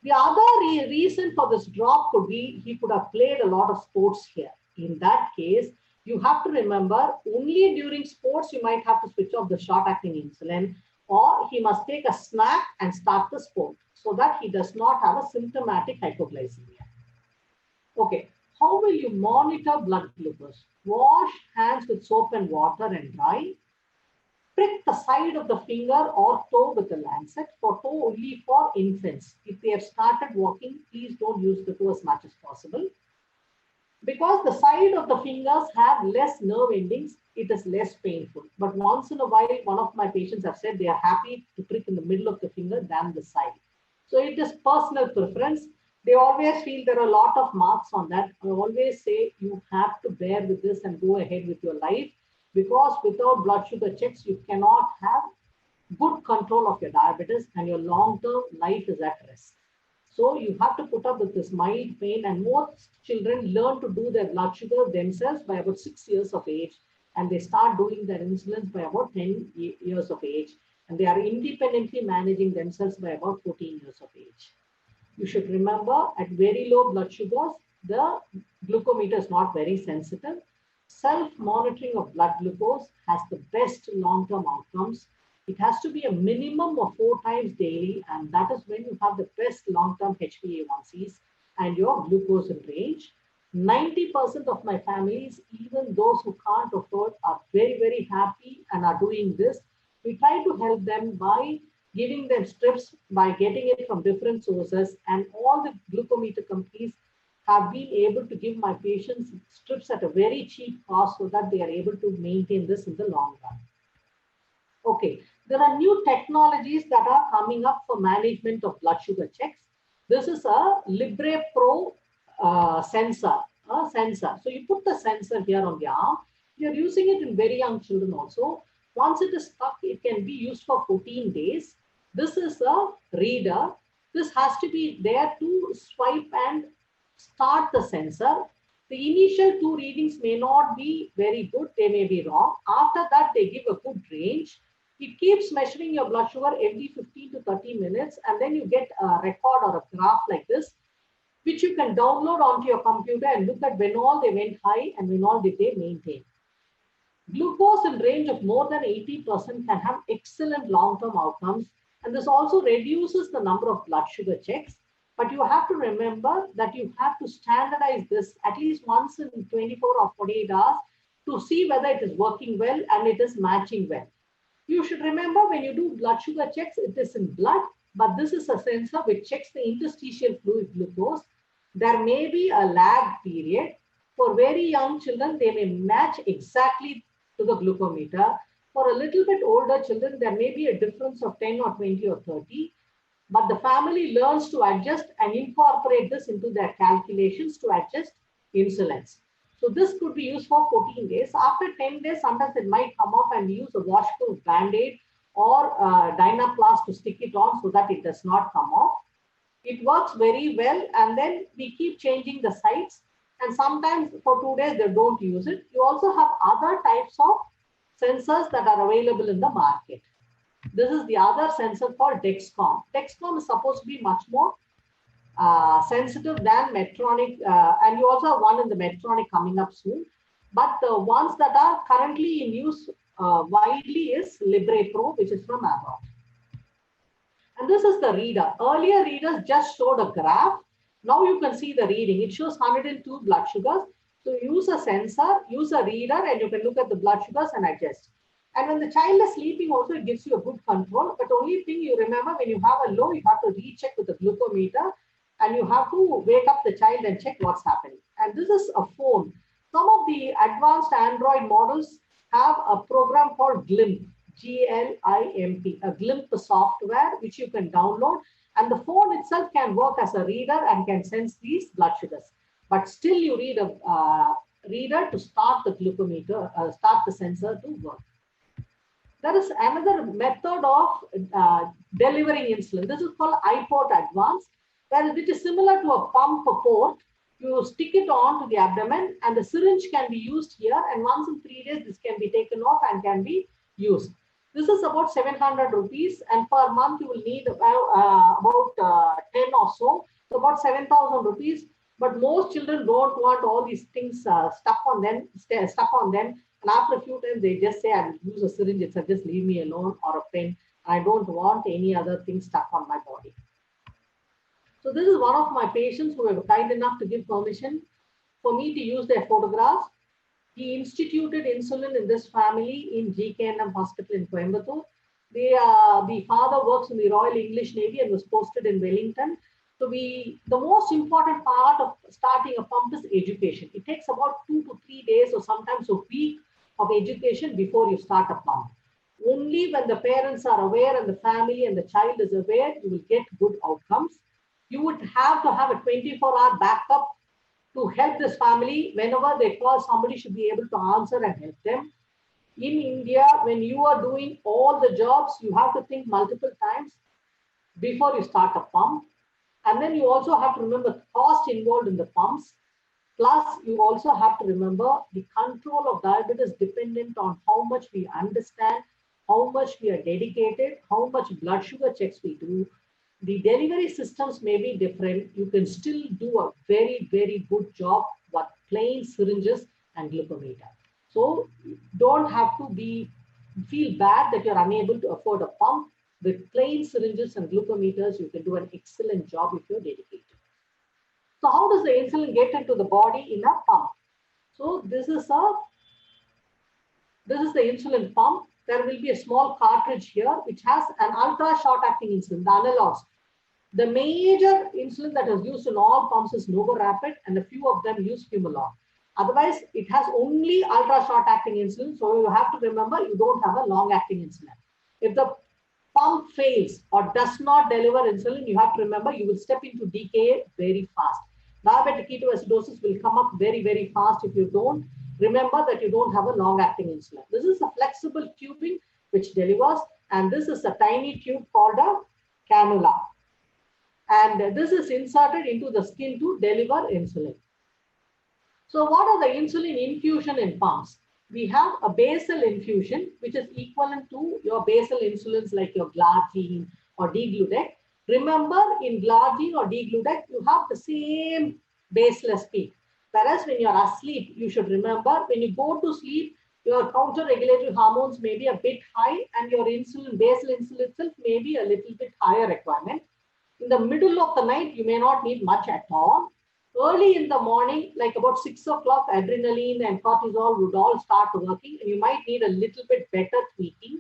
The other reason for this drop could be he could have played a lot of sports here. In that case, you have to remember only during sports you might have to switch off the short-acting insulin, or he must take a snack and start the sport so that he does not have a symptomatic hypoglycemia. Okay, how will you monitor blood glucose? Wash hands with soap and water and dry. Prick the side of the finger or toe with a lancet. For toe only for infants. If they have started walking, please don't use the toe as much as possible. Because the side of the fingers have less nerve endings, it is less painful. But once in a while, one of my patients have said they are happy to prick in the middle of the finger than the side. So it is personal preference. They always feel there are a lot of marks on that. I always say you have to bear with this and go ahead with your life, because without blood sugar checks, you cannot have good control of your diabetes and your long-term life is at risk. So you have to put up with this mild pain, and most children learn to do their blood sugar themselves by about 6 years of age, and they start doing their insulins by about 10 years of age, and they are independently managing themselves by about 14 years of age. You should remember, at very low blood sugars, the glucometer is not very sensitive. Self-monitoring of blood glucose has the best long-term outcomes. It has to be a minimum of 4 times daily, and that is when you have the best long-term HbA1cs and your glucose in range. 90% of my families, even those who can't afford, are very, very happy and are doing this. We try to help them by giving them strips, by getting it from different sources, and all the glucometer companies have been able to give my patients strips at a very cheap cost so that they are able to maintain this in the long run. Okay, there are new technologies that are coming up for management of blood sugar checks. This is a Libre Pro sensor. So you put the sensor here on the arm. You're using it in very young children also. Once it is stuck, it can be used for 14 days. This is a reader. This has to be there to swipe and start the sensor. The initial 2 readings may not be very good. They may be wrong. After that, they give a good range. It keeps measuring your blood sugar every 15 to 30 minutes, and then you get a record or a graph like this, which you can download onto your computer and look at when all they went high and when all did they maintain. Glucose in range of more than 80% can have excellent long-term outcomes, and this also reduces the number of blood sugar checks. But you have to remember that you have to standardize this at least once in 24 or 48 hours to see whether it is working well and it is matching well. You should remember, when you do blood sugar checks, it is in blood, but this is a sensor which checks the interstitial fluid glucose. There may be a lag period. For very young children, they may match exactly to the glucometer. For a little bit older children, there may be a difference of 10 or 20 or 30, but the family learns to adjust and incorporate this into their calculations to adjust insulins. So this could be used for 14 days. After 10 days, sometimes it might come off, and we use a washproof band-aid or Dynaplast to stick it on so that it does not come off. It works very well, and then we keep changing the sites, and sometimes for 2 days they don't use it. You also have other types of sensors that are available in the market. This is the other sensor called Dexcom. Dexcom is supposed to be much more sensitive than Medtronic, and you also have one in the Medtronic coming up soon. But the ones that are currently in use widely is Libre Pro, which is from Abbott. And this is the reader. Earlier readers just showed a graph. Now you can see the reading. It shows 102 blood sugars. So use a sensor, use a reader, and you can look at the blood sugars and adjust. And when the child is sleeping also, it gives you a good control. But only thing you remember, when you have a low, you have to recheck with the glucometer, and you have to wake up the child and check what's happening. And this is a phone. Some of the advanced Android models have a program called GLIMP, G-L-I-M-P, a GLIMP software which you can download, and the phone itself can work as a reader and can sense these blood sugars. But still you need a reader to start the glucometer, start the sensor to work. There is another method of delivering insulin. This is called iPort Advanced, which is similar to a pump port. You stick it on to the abdomen, and the syringe can be used here. And once in 3 days, this can be taken off and can be used. This is about 700 rupees, and per month you will need about 10 or so. So about 7,000 rupees. But most children don't want all these things stuck on them. And after a few times, they just say, I'll use a syringe itself, just leave me alone, or a pen. I don't want any other thing stuck on my body. So this is one of my patients who were kind enough to give permission for me to use their photographs. He instituted insulin in this family in GKNM Hospital in Coimbatore. The father works in the Royal English Navy and was posted in Wellington. So the most important part of starting a pump is education. It takes about 2 to 3 days or sometimes a week of education before you start a pump. Only when the parents are aware and the family and the child is aware, you will get good outcomes. You would have to have a 24-hour backup to help this family. Whenever they call, somebody should be able to answer and help them. In India, when you are doing all the jobs, you have to think multiple times before you start a pump. And then you also have to remember the cost involved in the pumps. Plus, you also have to remember the control of diabetes dependent on how much we understand, how much we are dedicated, how much blood sugar checks we do. The delivery systems may be different. You can still do a very, very good job with plain syringes and glucometer. So don't have to feel bad that you're unable to afford a pump. With plain syringes and glucometers, you can do an excellent job if you're dedicated. So how does the insulin get into the body in a pump? So this is the insulin pump. There will be a small cartridge here which has an ultra short acting insulin, the analogs. The major insulin that is used in all pumps is Novorapid, and a few of them use Humalog. Otherwise, it has only ultra short acting insulin. So you have to remember you don't have a long acting insulin. If the pump fails or does not deliver insulin, you have to remember you will step into decay very fast. Diabetic ketoacidosis will come up very, very fast if you don't remember that you don't have a long-acting insulin. This is a flexible tubing which delivers, and this is a tiny tube called a cannula. And this is inserted into the skin to deliver insulin. So what are the insulin infusion in pumps? We have a basal infusion, which is equivalent to your basal insulins like your Glargine or D-Gludec. Remember, in Glargine or D-Gludec, you have the same baseless peak. Whereas when you're asleep, you should remember, when you go to sleep, your counter-regulatory hormones may be a bit high and your insulin, basal insulin itself may be a little bit higher requirement. In the middle of the night, you may not need much at all. Early in the morning, like about 6 o'clock, adrenaline and cortisol would all start working, and you might need a little bit better tweaking.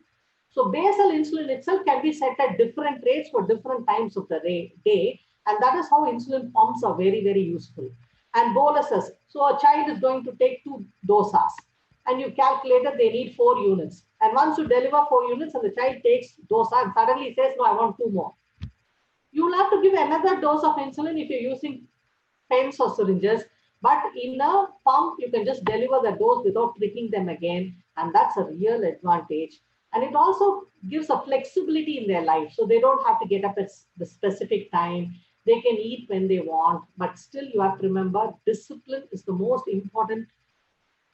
So basal insulin itself can be set at different rates for different times of the day, and that is how insulin pumps are very, very useful. And boluses. So a child is going to take 2 dosas, and you calculated they need 4 units. And once you deliver 4 units and the child takes dosa and suddenly says, no, I want 2 more. You will have to give another dose of insulin if you're using pens or syringes, but in a pump, you can just deliver the dose without pricking them again, and that's a real advantage. And it also gives a flexibility in their life, so they don't have to get up at the specific time. They can eat when they want, but still you have to remember discipline is the most important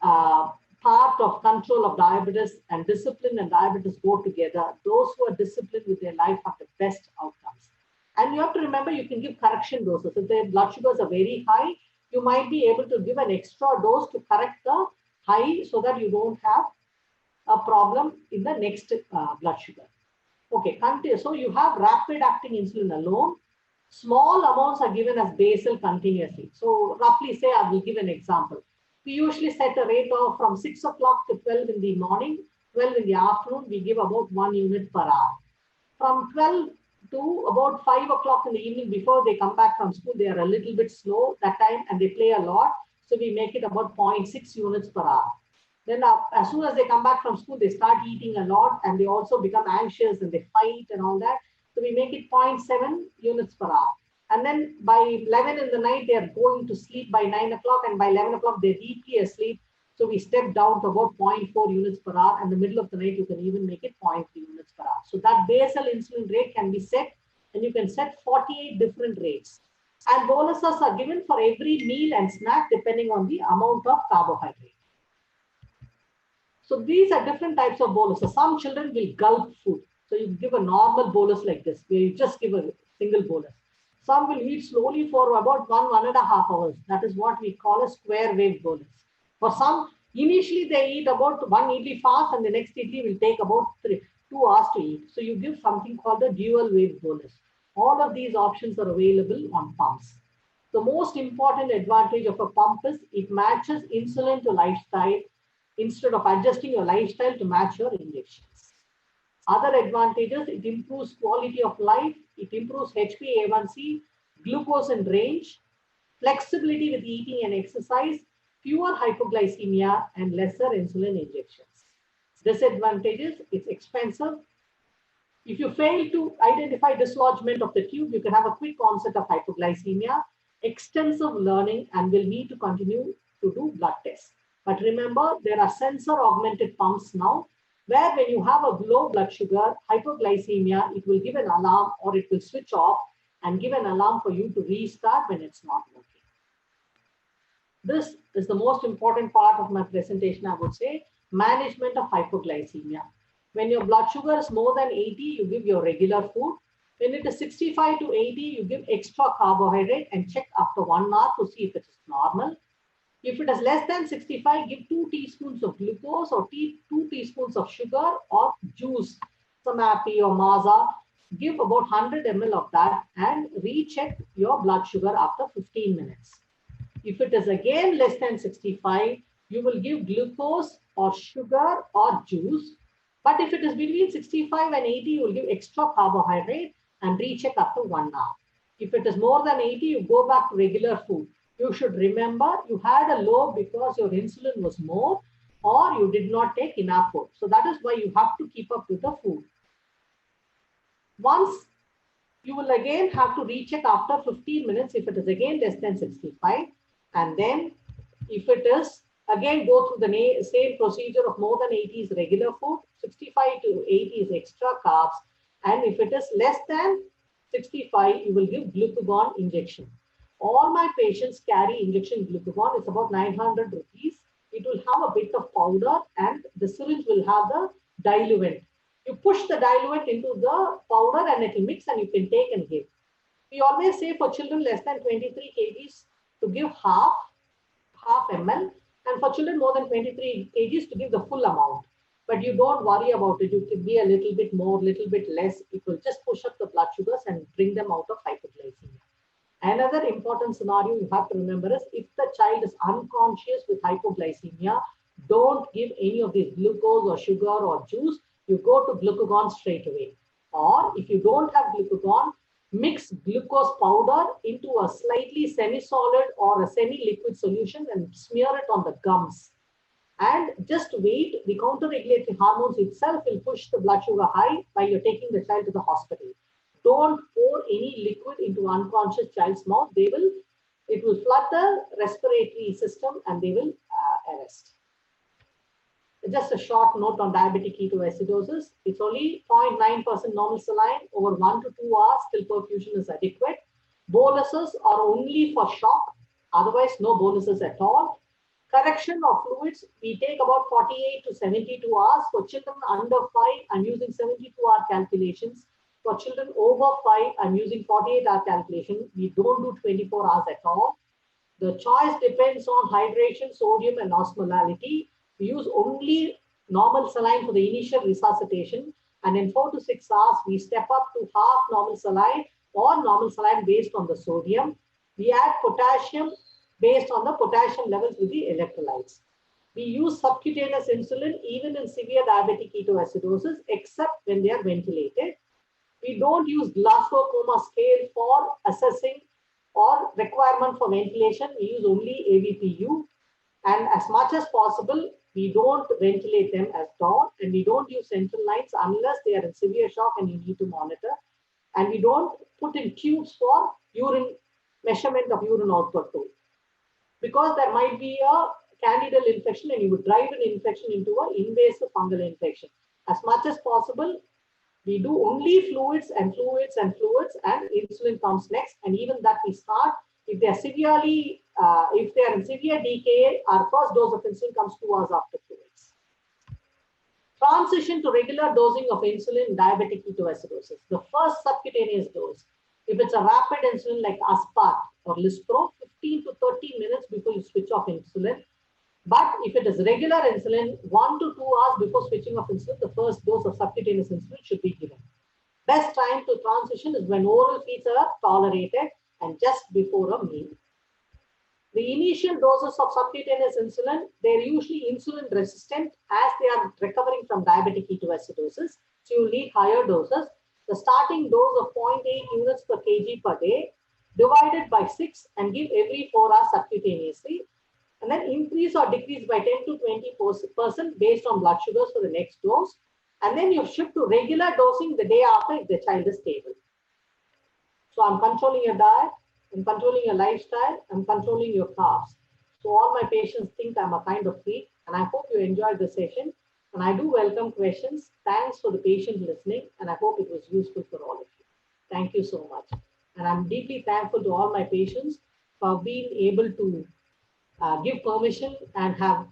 part of control of diabetes, and discipline and diabetes go together. Those who are disciplined with their life have the best outcomes. And you have to remember you can give correction doses. If their blood sugars are very high, you might be able to give an extra dose to correct the high so that you don't have a problem in the next blood sugar. Okay, so you have rapid acting insulin alone. Small amounts are given as basal continuously. So roughly say, I will give an example. We usually set a rate of from 6 o'clock to 12 in the morning, 12 in the afternoon, we give about 1 unit per hour. From 12 to about 5 o'clock in the evening before they come back from school, they are a little bit slow that time and they play a lot. So we make it about 0.6 units per hour. Then as soon as they come back from school, they start eating a lot and they also become anxious and they fight and all that. So we make it 0.7 units per hour. And then by 11 in the night, they are going to sleep by 9 o'clock, and by 11 o'clock, they're deeply asleep. So we step down to about 0.4 units per hour. And in the middle of the night, you can even make it 0.3 units per hour. So that basal insulin rate can be set, and you can set 48 different rates. And boluses are given for every meal and snack depending on the amount of carbohydrate. So these are different types of boluses. Some children will gulp food. So you give a normal bolus like this, where you just give a single bolus. Some will eat slowly for about 1.5 hours. That is what we call a square wave bolus. For some, initially they eat about 1 idli fast, and the next idli will take about 2 hours to eat. So you give something called the dual wave bolus. All of these options are available on pumps. The most important advantage of a pump is it matches insulin to lifestyle instead of adjusting your lifestyle to match your injections. Other advantages, it improves quality of life, it improves HbA1c, glucose in range, flexibility with eating and exercise, fewer hypoglycemia, and lesser insulin injections. Disadvantages, it's expensive. If you fail to identify dislodgement of the tube, you can have a quick onset of hypoglycemia, extensive learning, and will need to continue to do blood tests. But remember, there are sensor-augmented pumps now, where when you have a low blood sugar, hypoglycemia, it will give an alarm or it will switch off, and give an alarm for you to restart when it's not working. This is the most important part of my presentation, I would say, management of hypoglycemia. When your blood sugar is more than 80, you give your regular food. When it is 65 to 80, you give extra carbohydrate and check after 1 hour to see if it is normal. If it is less than 65, give 2 teaspoons of glucose or 2 teaspoons of sugar or juice, some Appy or Maza. Give about 100 ml of that and recheck your blood sugar after 15 minutes. If it is again less than 65, you will give glucose or sugar or juice. But if it is between 65 and 80, you will give extra carbohydrate and recheck after 1 hour. If it is more than 80, you go back to regular food. You should remember you had a low because your insulin was more or you did not take enough food. So that is why you have to keep up with the food. Once you will again have to recheck after 15 minutes if it is again less than 65. And then if it is, again go through the same procedure of more than 80 is regular food, 65 to 80 is extra carbs. And if it is less than 65, you will give glucagon injection. All my patients carry injection glucagon. It's about 900 rupees. It will have a bit of powder and the syringe will have the diluent. You push the diluent into the powder and it will mix and you can take and give. We always say for children less than 23 kgs to give half ml, and for children more than 23 kgs to give the full amount. But you don't worry about it. You can be a little bit more, little bit less. It will just push up the blood sugars and bring them out of hypoglycemia. Another important scenario you have to remember is if the child is unconscious with hypoglycemia, don't give any of these glucose or sugar or juice. You go to glucagon straight away. Or if you don't have glucagon, mix glucose powder into a slightly semi-solid or a semi-liquid solution and smear it on the gums. And just wait, the counter-regulatory hormones itself will push the blood sugar high while you're taking the child to the hospital. Don't pour any liquid into unconscious child's mouth. It will flood the respiratory system and they will arrest. Just a short note on diabetic ketoacidosis. It's only 0.9% normal saline over 1 to 2 hours till perfusion is adequate. Boluses are only for shock. Otherwise, no boluses at all. Correction of fluids, we take about 48 to 72 hours. For children under 5, I'm using 72-hour calculations. For children over 5, I'm using 48-hour calculation. We don't do 24 hours at all. The choice depends on hydration, sodium, and osmolality. We use only normal saline for the initial resuscitation. And in 4 to 6 hours, we step up to half normal saline or normal saline based on the sodium. We add potassium based on the potassium levels with the electrolytes. We use subcutaneous insulin even in severe diabetic ketoacidosis, except when they are ventilated. We don't use Glasgow Coma scale for assessing or requirement for ventilation. We use only AVPU. And as much as possible, we don't ventilate them at all. And we don't use central lines unless they are in severe shock and you need to monitor. And we don't put in tubes for urine measurement of urine output too. Because there might be a candidal infection and you would drive an infection into an invasive fungal infection. As much as possible, we do only fluids and insulin comes next. And even that we start, if they are in severe DKA, our first dose of insulin comes 2 hours after fluids. Transition to regular dosing of insulin in diabetic ketoacidosis. The first subcutaneous dose, if it's a rapid insulin like Aspart or Lispro, 15 to 30 minutes before you switch off insulin. But if it is regular insulin, 1 to 2 hours before switching off insulin, the first dose of subcutaneous insulin should be given. Best time to transition is when oral feeds are tolerated and just before a meal. The initial doses of subcutaneous insulin, they're usually insulin resistant as they are recovering from diabetic ketoacidosis. So you need higher doses. The starting dose of 0.8 units per kg per day, divided by 6 and give every 4 hours subcutaneously. And then increase or decrease by 10 to 20% based on blood sugars for the next dose. And then you shift to regular dosing the day after if the child is stable. So I'm controlling your diet, I'm controlling your lifestyle, I'm controlling your carbs. So all my patients think I'm a kind of freak, and I hope you enjoyed the session. And I do welcome questions. Thanks for the patient listening, and I hope it was useful for all of you. Thank you so much. And I'm deeply thankful to all my patients for being able to give permission and have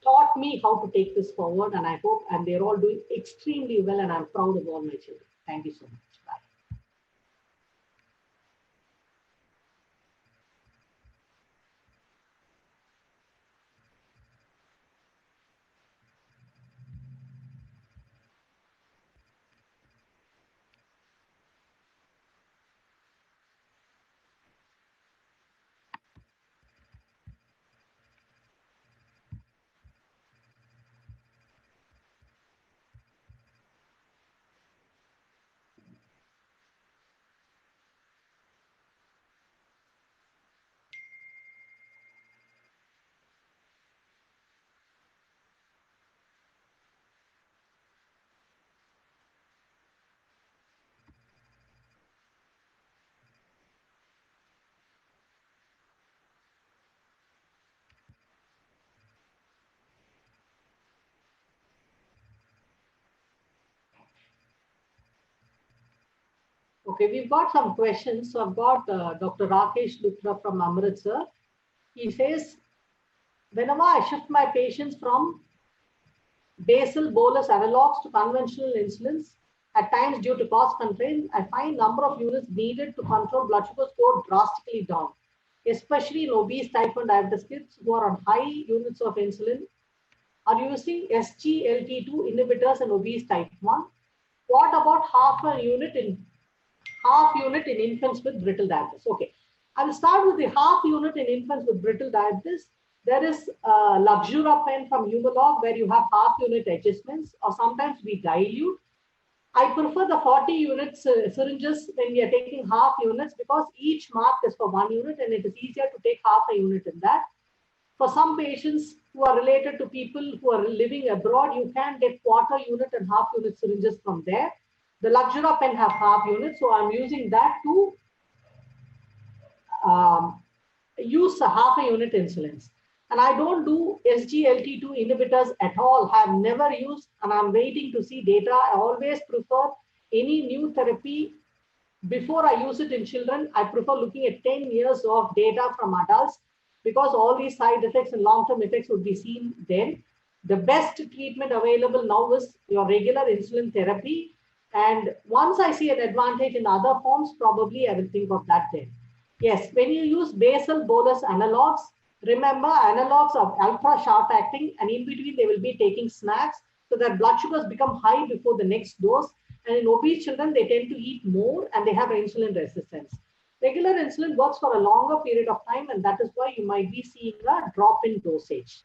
taught me how to take this forward. And I hope, and they're all doing extremely well, and I'm proud of all my children. Thank you so much. Bye. Okay, we've got some questions. So I've got Dr. Rakesh Luthra from Amritsar. He says, whenever I shift my patients from basal bolus analogs to conventional insulins, at times due to cost constraints, I find number of units needed to control blood sugar go drastically down, especially in obese type 1 diabetes kids who are on high units of insulin are using SGLT2 inhibitors in obese type 1. What about half unit in infants with brittle diabetes? Okay, I'll start with the half unit in infants with brittle diabetes. There is Luxura pen from Humalog where you have half unit adjustments, or sometimes we dilute. I prefer the 40 units syringes when we are taking half units, because each mark is for 1 unit and it is easier to take half a unit in that. For some patients who are related to people who are living abroad, you can get quarter unit and half unit syringes from there. The Luxura pen have half units, so I'm using that to use a half a unit insulins. And I don't do SGLT2 inhibitors at all, have never used, and I'm waiting to see data. I always prefer any new therapy before I use it in children. I prefer looking at 10 years of data from adults, because all these side effects and long-term effects would be seen then. The best treatment available now is your regular insulin therapy. And once I see an advantage in other forms, probably I will think of that then. Yes, when you use basal bolus analogs, remember analogs are ultra short acting, and in between they will be taking snacks so that blood sugars become high before the next dose. And in obese children, they tend to eat more and they have insulin resistance. Regular insulin works for a longer period of time, and that is why you might be seeing a drop in dosage.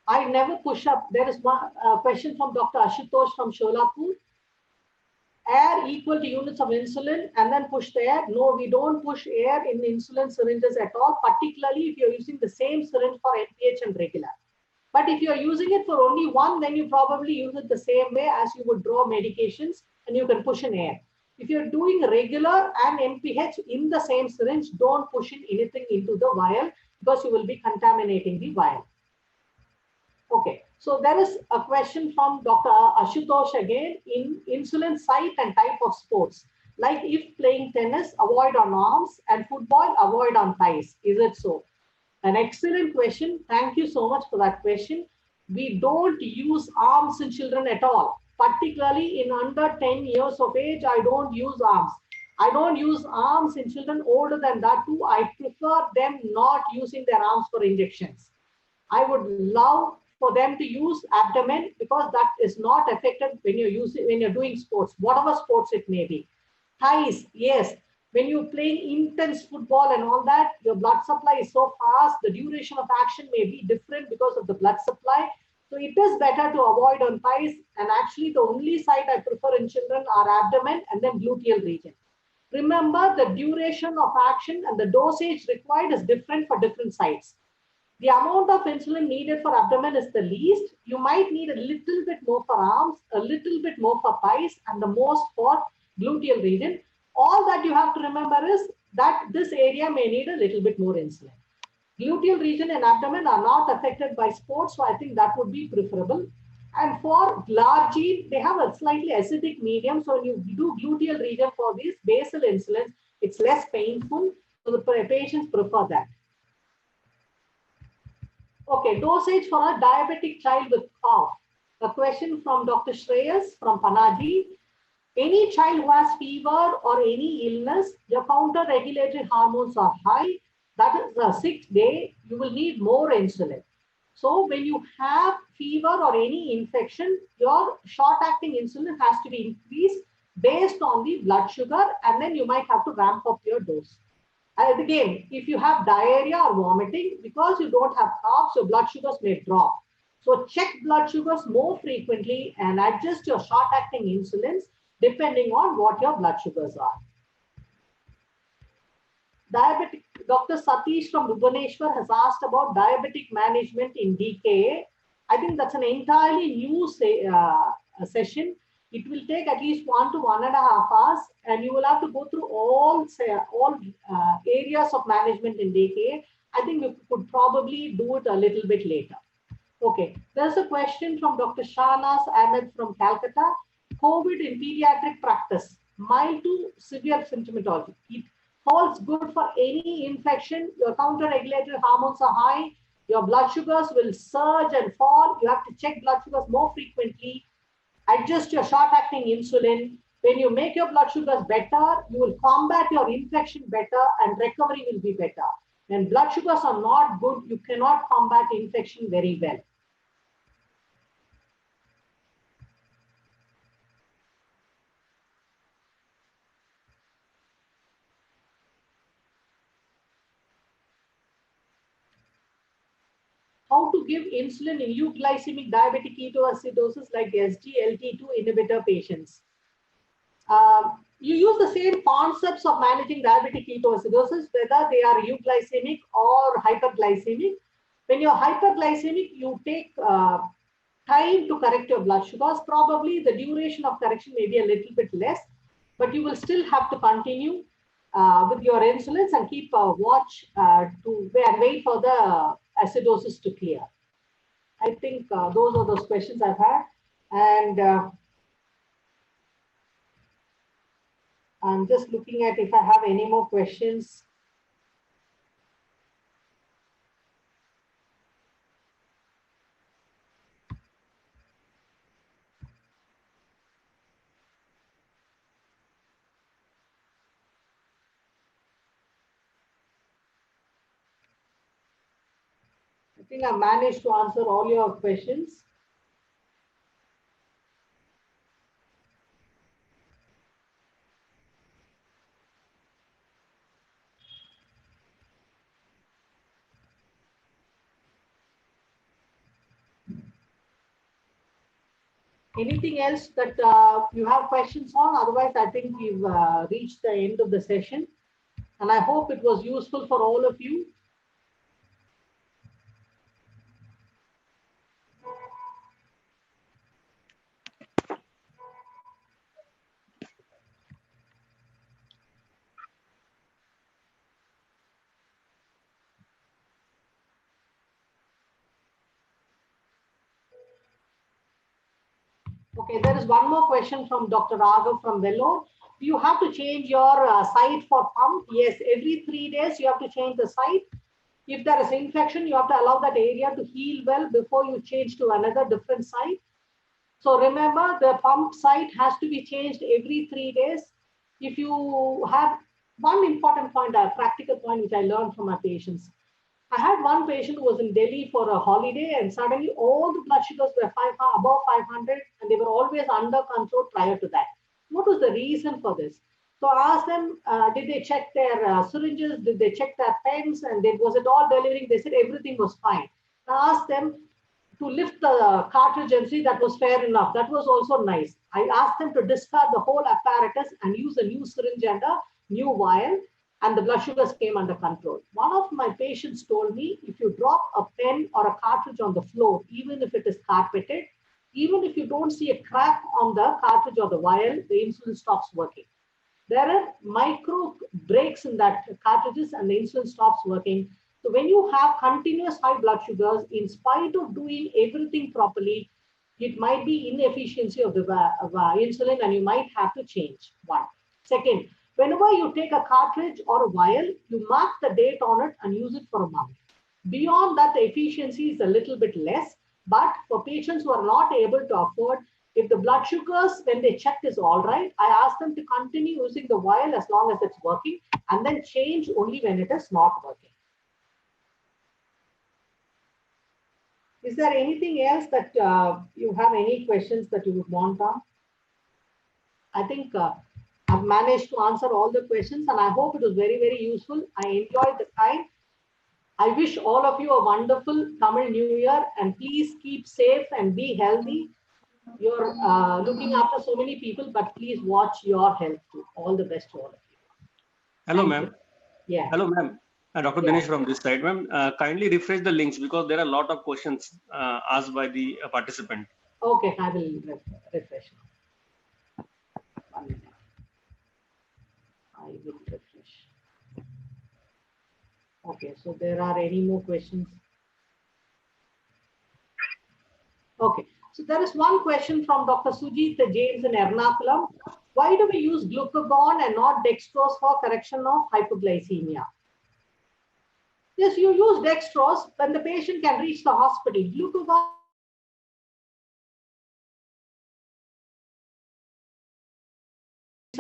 I never push up. There is one question from Dr. Ashutosh from Sholapur. Air equal to units of insulin and then push the air. No, we don't push air in insulin syringes at all, particularly if you're using the same syringe for NPH and regular. But if you're using it for only one, then you probably use it the same way as you would draw medications, and you can push in air. If you're doing regular and NPH in the same syringe, don't push in anything into the vial, because you will be contaminating the vial. Okay, so there is a question from Dr. Ashutosh again. In insulin site and type of sports, like if playing tennis, avoid on arms, and football, avoid on thighs. Is it so? An excellent question. Thank you so much for that question. We don't use arms in children at all, particularly in under 10 years of age. I don't use arms. I don't use arms in children older than that too. I prefer them not using their arms for injections. I would love for them to use abdomen, because that is not affected when you're doing sports, whatever sports it may be. Thighs, yes. When you're playing intense football and all that, your blood supply is so fast, the duration of action may be different because of the blood supply. So it is better to avoid on thighs. And actually, the only site I prefer in children are abdomen and then gluteal region. Remember, the duration of action and the dosage required is different for different sites. The amount of insulin needed for abdomen is the least. You might need a little bit more for arms, a little bit more for thighs, and the most for gluteal region. All that you have to remember is that this area may need a little bit more insulin. Gluteal region and abdomen are not affected by sports, so I think that would be preferable. And for glargine, they have a slightly acidic medium. So when you do gluteal region for these basal insulins, it's less painful. So the patients prefer that. Okay, dosage for a diabetic child with cough. A question from Dr. Shreyas from Panaji. Any child who has fever or any illness, your counter-regulatory hormones are high. That is the 6th day, you will need more insulin. So when you have fever or any infection, your short-acting insulin has to be increased based on the blood sugar, and then you might have to ramp up your dose. And again, if you have diarrhea or vomiting, because you don't have carbs, your blood sugars may drop. So check blood sugars more frequently and adjust your short-acting insulins depending on what your blood sugars are. Diabetic, Dr. Satish from Bhubaneswar has asked about diabetic management in DKA. I think that's an entirely new session. It will take at least 1 to 1.5 hours, and you will have to go through all areas of management in DKA. I think we could probably do it a little bit later. Okay, there's a question from Dr. Shahnas Ahmed from Calcutta. COVID in pediatric practice, mild to severe symptomatology. It holds good for any infection. Your counter-regulatory hormones are high. Your blood sugars will surge and fall. You have to check blood sugars more frequently. Adjust your short-acting insulin. When you make your blood sugars better, you will combat your infection better and recovery will be better. When blood sugars are not good, you cannot combat infection very well. How to give insulin in euglycemic diabetic ketoacidosis like SGLT2 inhibitor patients. You use the same concepts of managing diabetic ketoacidosis, whether they are euglycemic or hyperglycemic. When you're hyperglycemic, you take time to correct your blood sugars. Probably the duration of correction may be a little bit less, but you will still have to continue with your insulins and keep a watch to wait for the acidosis to clear. I think those are those questions I've had. And I'm just looking at if I have any more questions. I think I managed to answer all your questions. Anything else that you have questions on? Otherwise, I think we've reached the end of the session. And I hope it was useful for all of you. Okay, there is one more question from Dr. Raghav from Vellore. Do you have to change your site for pump? Yes, every 3 days you have to change the site. If there is infection, you have to allow that area to heal well before you change to another different site. So remember, the pump site has to be changed every 3 days. If you have one important point, a practical point, which I learned from my patients. I had one patient who was in Delhi for a holiday, and suddenly all the blood sugars were above 500, and they were always under control prior to that. What was the reason for this? So I asked them, did they check their syringes? Did they check their pens? And was it all delivering? They said everything was fine. I asked them to lift the cartridge and see that was fair enough. That was also nice. I asked them to discard the whole apparatus and use a new syringe and a new vial, and the blood sugars came under control. One of my patients told me, if you drop a pen or a cartridge on the floor, even if it is carpeted, even if you don't see a crack on the cartridge or the vial, the insulin stops working. There are micro breaks in that cartridges and the insulin stops working. So when you have continuous high blood sugars, in spite of doing everything properly, it might be inefficiency of the insulin and you might have to change one. Second, whenever you take a cartridge or a vial, you mark the date on it and use it for a month. Beyond that, the efficiency is a little bit less, but for patients who are not able to afford, if the blood sugars, when they checked, is all right, I ask them to continue using the vial as long as it's working and then change only when it is not working. Is there anything else that you have any questions that you would want on? I think I've managed to answer all the questions and I hope it was very, very useful. I enjoyed the time. I wish all of you a wonderful Tamil New Year and please keep safe and be healthy. You're looking after so many people, but please watch your health too. All the best to all of you. Hello, ma'am. Yeah. Hello, ma'am. Dr. Dinesh from this side, ma'am. Kindly refresh the links because there are a lot of questions asked by the participant. Okay, I will refresh. 1 minute. I will refresh. Okay, so there are any more questions? Okay, so there is one question from Dr. Sujit James in Ernakulam. Why do we use glucagon and not dextrose for correction of hypoglycemia? Yes, you use dextrose when the patient can reach the hospital. Glucagon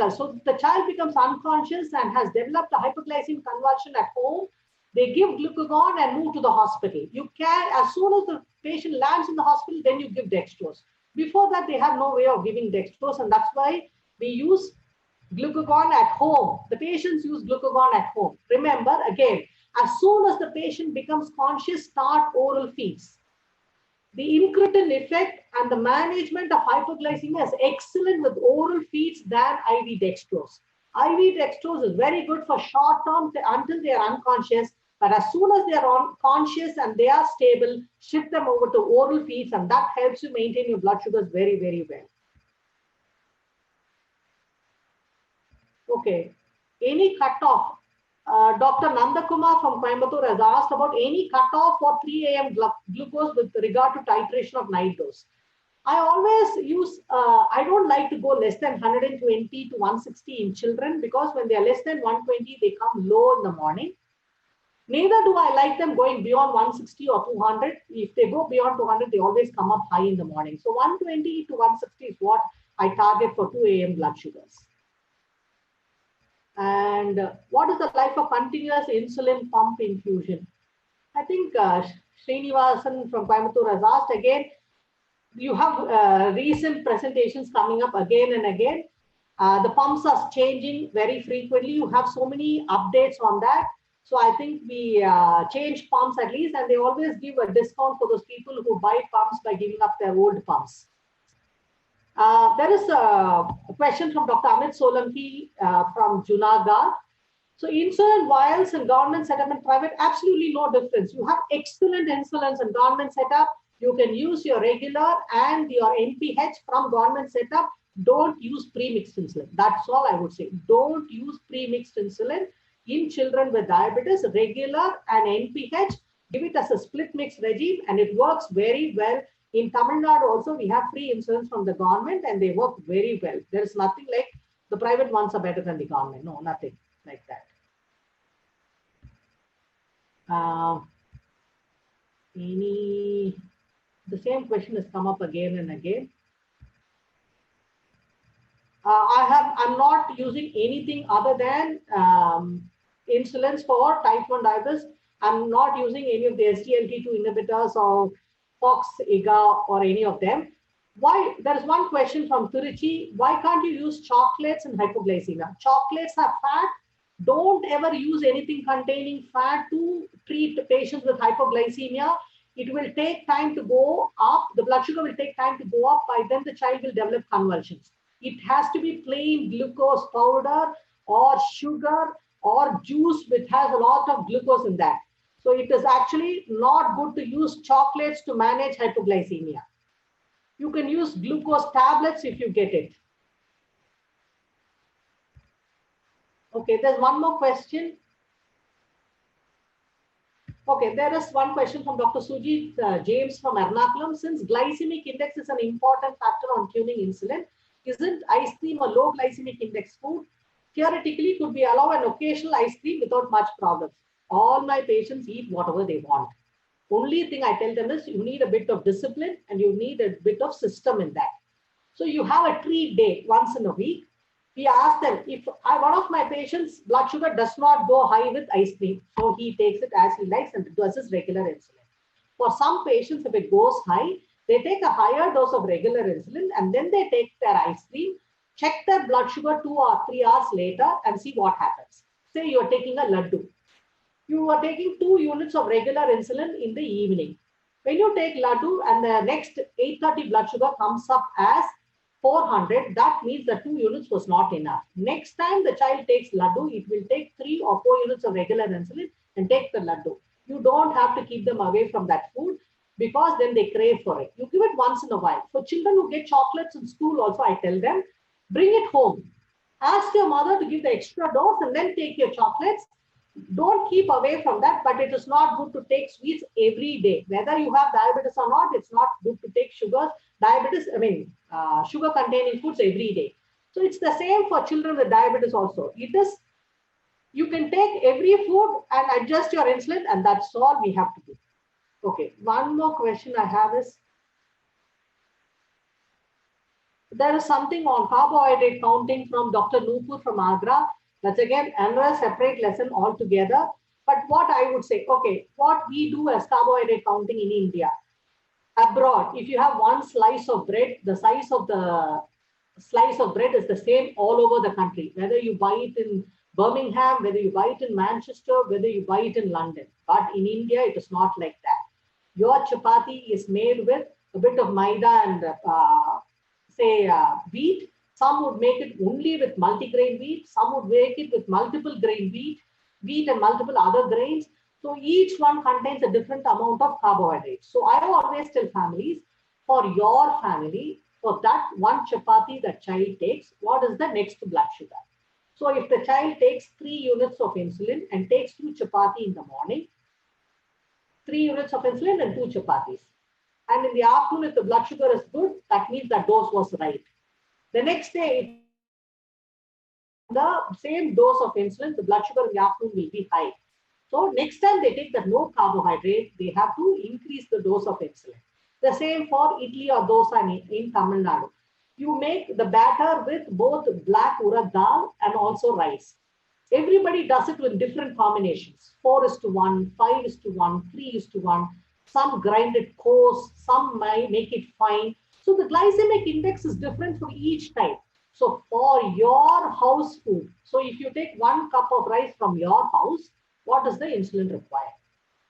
so the child becomes unconscious and has developed a hypoglycemic convulsion at home. They give glucagon and move to the hospital. You can, as soon as the patient lands in the hospital, then you give dextrose. Before that, they have no way of giving dextrose, and that's why we use glucagon at home. The patients use glucagon at home. Remember, again, as soon as the patient becomes conscious, start oral feeds. The incretin effect and the management of hypoglycemia is excellent with oral feeds than IV dextrose. IV dextrose is very good for short term until they are unconscious, but as soon as they are conscious and they are stable, shift them over to oral feeds, and that helps you maintain your blood sugars very, very well. Okay, any cutoff? Dr. Nandakumar from Coimbatore has asked about any cutoff for 3 a.m. glucose with regard to titration of night dose. I always use, I don't like to go less than 120 to 160 in children because when they are less than 120, they come low in the morning. Neither do I like them going beyond 160 or 200. If they go beyond 200, they always come up high in the morning. So 120 to 160 is what I target for 2 a.m. blood sugars. And what is the life of continuous insulin pump infusion? I think Srinivasan from Coimbatore has asked again. You have recent presentations coming up again and again. The pumps are changing very frequently. You have so many updates on that. So I think we change pumps at least, and they always give a discount for those people who buy pumps by giving up their old pumps. There is a question from Dr. Amit Solanki from Junagadh. So insulin vials and government setup and private, absolutely no difference. You have excellent insulins and government setup. You can use your regular and your NPH from government setup. Don't use pre-mixed insulin. That's all I would say. Don't use pre-mixed insulin in children with diabetes. Regular and NPH, give it as a split mix regime and it works very well. In Tamil Nadu also, we have free insulins from the government and they work very well. There is nothing like the private ones are better than the government. No, nothing like that. The same question has come up again and again. I'm not using anything other than insulins for type 1 diabetes. I'm not using any of the SGLT2 inhibitors or Fox, IGA, or any of them. Why? There is one question from Tiruchi. Why can't you use chocolates in hypoglycemia? Chocolates have fat. Don't ever use anything containing fat to treat patients with hypoglycemia. It will take time to go up. The blood sugar will take time to go up. By then, the child will develop convulsions. It has to be plain glucose powder or sugar or juice which has a lot of glucose in that. So it is actually not good to use chocolates to manage hypoglycemia. You can use glucose tablets if you get it. Okay, there's one more question. Okay, there is one question from Dr. Sujit James from Ernakulam. Since glycemic index is an important factor on tuning insulin, isn't ice cream a low glycemic index food? Theoretically, could we allow an occasional ice cream without much problems? All my patients eat whatever they want. Only thing I tell them is you need a bit of discipline and you need a bit of system in that. So you have a treat day once in a week. We ask them, if one of my patients' blood sugar does not go high with ice cream, so he takes it as he likes and does his regular insulin. For some patients, if it goes high, they take a higher dose of regular insulin and then they take their ice cream, check their blood sugar 2 or 3 hours later and see what happens. Say you're taking a laddu. You are taking 2 units of regular insulin in the evening. When you take laddu and the next 830 blood sugar comes up as 400, that means the 2 units was not enough. Next time the child takes laddu, it will take 3 or 4 units of regular insulin and take the laddu. You don't have to keep them away from that food because then they crave for it. You give it once in a while. For children who get chocolates in school also, I tell them, bring it home. Ask your mother to give the extra dose and then take your chocolates. Don't keep away from that, but it is not good to take sweets every day. Whether you have diabetes or not, it's not good to take sugar containing foods every day. So it's the same for children with diabetes also. You can take every food and adjust your insulin, and that's all we have to do. Okay, one more question I have is, there is something on carbohydrate counting from Dr. Noopur from Agra. That's again another separate lesson altogether. But what I would say, okay, what we do as carbohydrate counting in India, abroad, if you have one slice of bread, the size of the slice of bread is the same all over the country, whether you buy it in Birmingham, whether you buy it in Manchester, whether you buy it in London. But in India, it is not like that. Your chapati is made with a bit of maida and wheat. Some would make it only with multigrain wheat. Some would make it with multiple grain wheat and multiple other grains. So each one contains a different amount of carbohydrates. So I always tell families, for your family, for that one chapati that child takes, what is the next blood sugar? So if the child takes 3 units of insulin and takes 2 chapati in the morning, 3 units of insulin and 2 chapatis. And in the afternoon, if the blood sugar is good, that means that dose was right. The next day, the same dose of insulin, the blood sugar in the afternoon will be high. So next time they take the no carbohydrate, they have to increase the dose of insulin. The same for idli or dosa in Tamil Nadu. You make the batter with both black urad dal and also rice. Everybody does it with different combinations. 4:1, 5:1, 3:1. Some grind it coarse, some might make it fine. So the glycemic index is different for each type. So for your house food, so if you take 1 cup of rice from your house, what is the insulin required?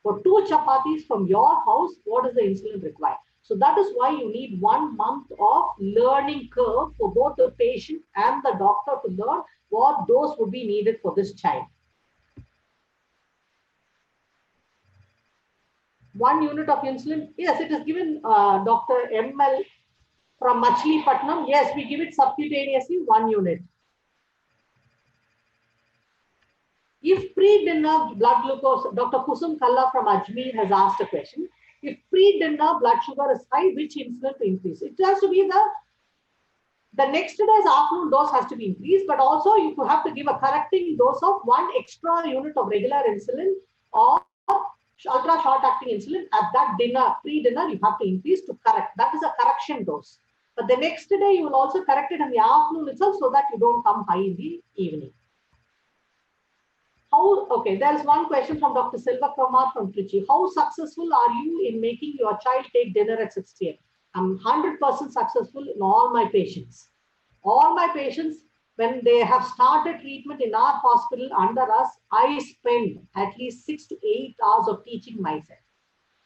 For 2 chapatis from your house, what is the insulin required? So that is why you need 1 month of learning curve for both the patient and the doctor to learn what dose would be needed for this child. 1 unit of insulin. Yes, it is given, Dr. ML from Machilipatnam. Yes, we give it subcutaneously, 1 unit. If pre-dinner blood glucose, Dr. Kusum Kalla from Ajmer has asked a question. If pre-dinner blood sugar is high, which insulin to increase? It has to be the next day's afternoon dose has to be increased, but also you have to give a correcting dose of 1 extra unit of regular insulin or ultra short acting insulin at that dinner, pre-dinner, you have to increase to correct. That is a correction dose. But the next day, you will also correct it in the afternoon itself so that you don't come high in the evening. Okay, there's one question from Dr. Silva Kumar from Trichy. How successful are you in making your child take dinner at 6 p.m.? I'm 100% successful in all my patients. All my patients, when they have started treatment in our hospital under us, I spend at least 6 to 8 hours of teaching myself.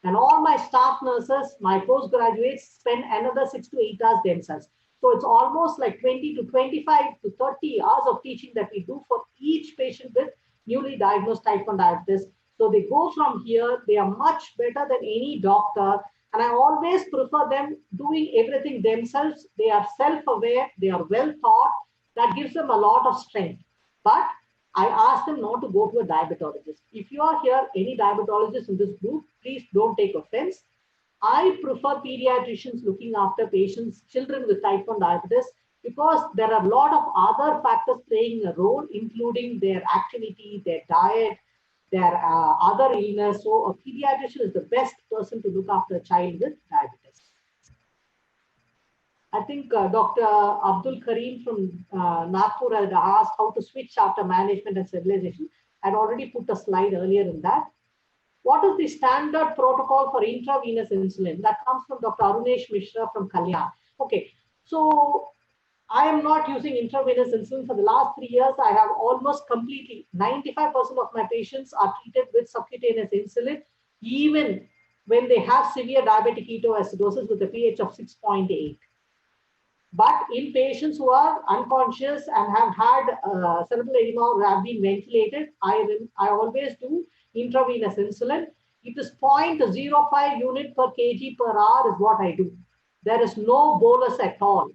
And all my staff nurses, my postgraduates spend another 6 to 8 hours themselves. So it's almost like 20 to 25 to 30 hours of teaching that we do for each patient with newly diagnosed type 1 diabetes. So they go from here, they are much better than any doctor. And I always prefer them doing everything themselves. They are self-aware, they are well taught. That gives them a lot of strength. But I ask them not to go to a diabetologist. If you are here, any diabetologist in this group, please don't take offense. I prefer pediatricians looking after patients, children with type 1 diabetes, because there are a lot of other factors playing a role, including their activity, their diet, their other illness. So a pediatrician is the best person to look after a child with diabetes. I think Dr. Abdul Karim from Nagpur had asked how to switch after management and stabilization. I'd already put a slide earlier in that. What is the standard protocol for intravenous insulin? That comes from Dr. Arunesh Mishra from Kalyan. Okay, so I am not using intravenous insulin for the last 3 years. I have almost completely, 95% of my patients are treated with subcutaneous insulin, even when they have severe diabetic ketoacidosis with a pH of 6.8. But in patients who are unconscious and have had cerebral edema or have been ventilated, I always do intravenous insulin. It is 0.05 unit per kg per hour is what I do. There is no bolus at all.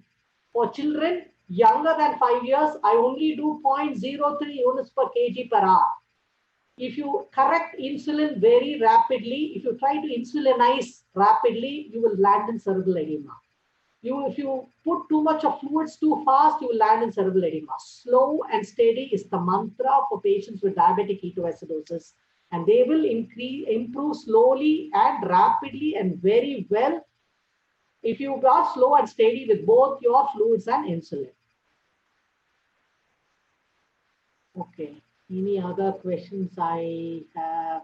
For children younger than 5 years, I only do 0.03 units per kg per hour. If you correct insulin very rapidly, if you try to insulinize rapidly, you will land in cerebral edema. If you put too much of fluids too fast, you will land in cerebral edema. Slow and steady is the mantra for patients with diabetic ketoacidosis. And they will improve slowly and rapidly and very well if you are slow and steady with both your fluids and insulin. Okay, any other questions I have?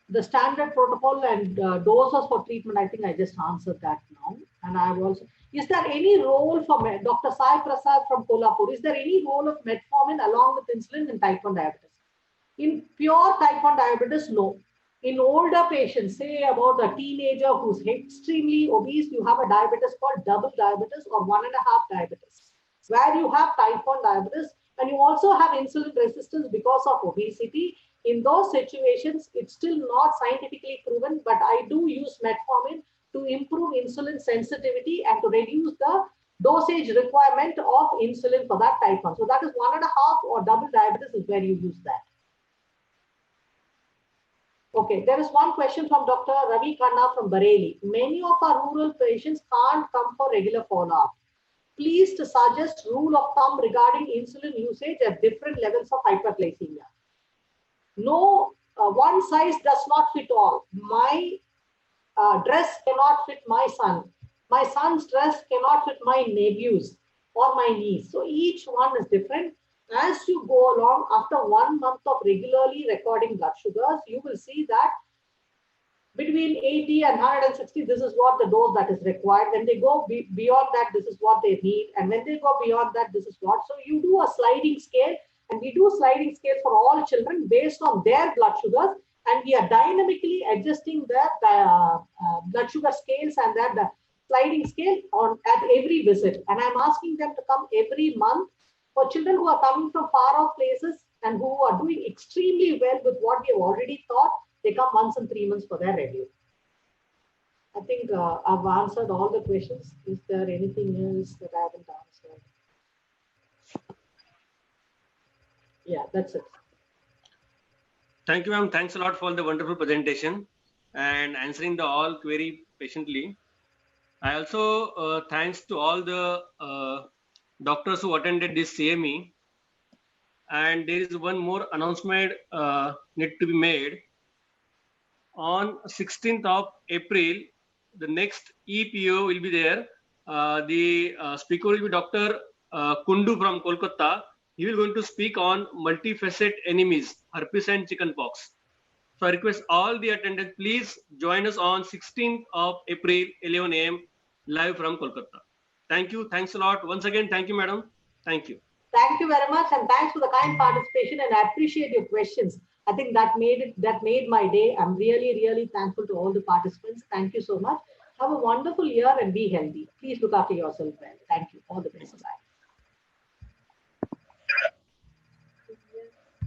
The standard protocol and doses for treatment, I think I just answered that now. And I have also, is there any role for Dr. Sai Prasad from Kolhapur? Is there any role of metformin along with insulin in type 1 diabetes? In pure type 1 diabetes, no. In older patients, say about a teenager who's extremely obese, you have a diabetes called double diabetes or 1.5 diabetes, where you have type 1 diabetes and you also have insulin resistance because of obesity. In those situations, it's still not scientifically proven, but I do use metformin to improve insulin sensitivity and to reduce the dosage requirement of insulin for that type 1. So that is 1.5 or double diabetes is where you use that. Okay, there is one question from Dr. Ravi Khanna from Bareilly. Many of our rural patients can't come for regular follow-up. Please to suggest rule of thumb regarding insulin usage at different levels of hyperglycemia. No, one size does not fit all. My dress cannot fit my son. My son's dress cannot fit my nephews or my niece. So each one is different. As you go along, after 1 month of regularly recording blood sugars, you will see that between 80 and 160, this is what the dose that is required. When they go beyond that, this is what they need. And when they go beyond that, this is what. So you do a sliding scale, and we do sliding scales for all children based on their blood sugars. And we are dynamically adjusting their blood sugar scales and their sliding scale at every visit. And I'm asking them to come every month. For children who are coming from far off places and who are doing extremely well with what we have already taught, they come once in 3 months for their review. I think I've answered all the questions. Is there anything else that I haven't answered? Yeah, that's it. Thank you, ma'am. Thanks a lot for the wonderful presentation and answering the all query patiently. I also thanks to all the doctors who attended this CME. And there is one more announcement need to be made. On 16th of April, the next EPO will be there. The speaker will be Dr. Kundu from Kolkata. He will going to speak on multifaceted enemies, herpes and chickenpox. So I request all the attendants, please join us on 16th of April, 11 a.m. live from Kolkata. Thank you. Thanks a lot. Once again, thank you, madam. Thank you. Thank you very much, and thanks for the kind participation, and I appreciate your questions. I think that made my day. I'm really, really thankful to all the participants. Thank you so much. Have a wonderful year and be healthy. Please look after yourself well. Thank you. All the best. Bye.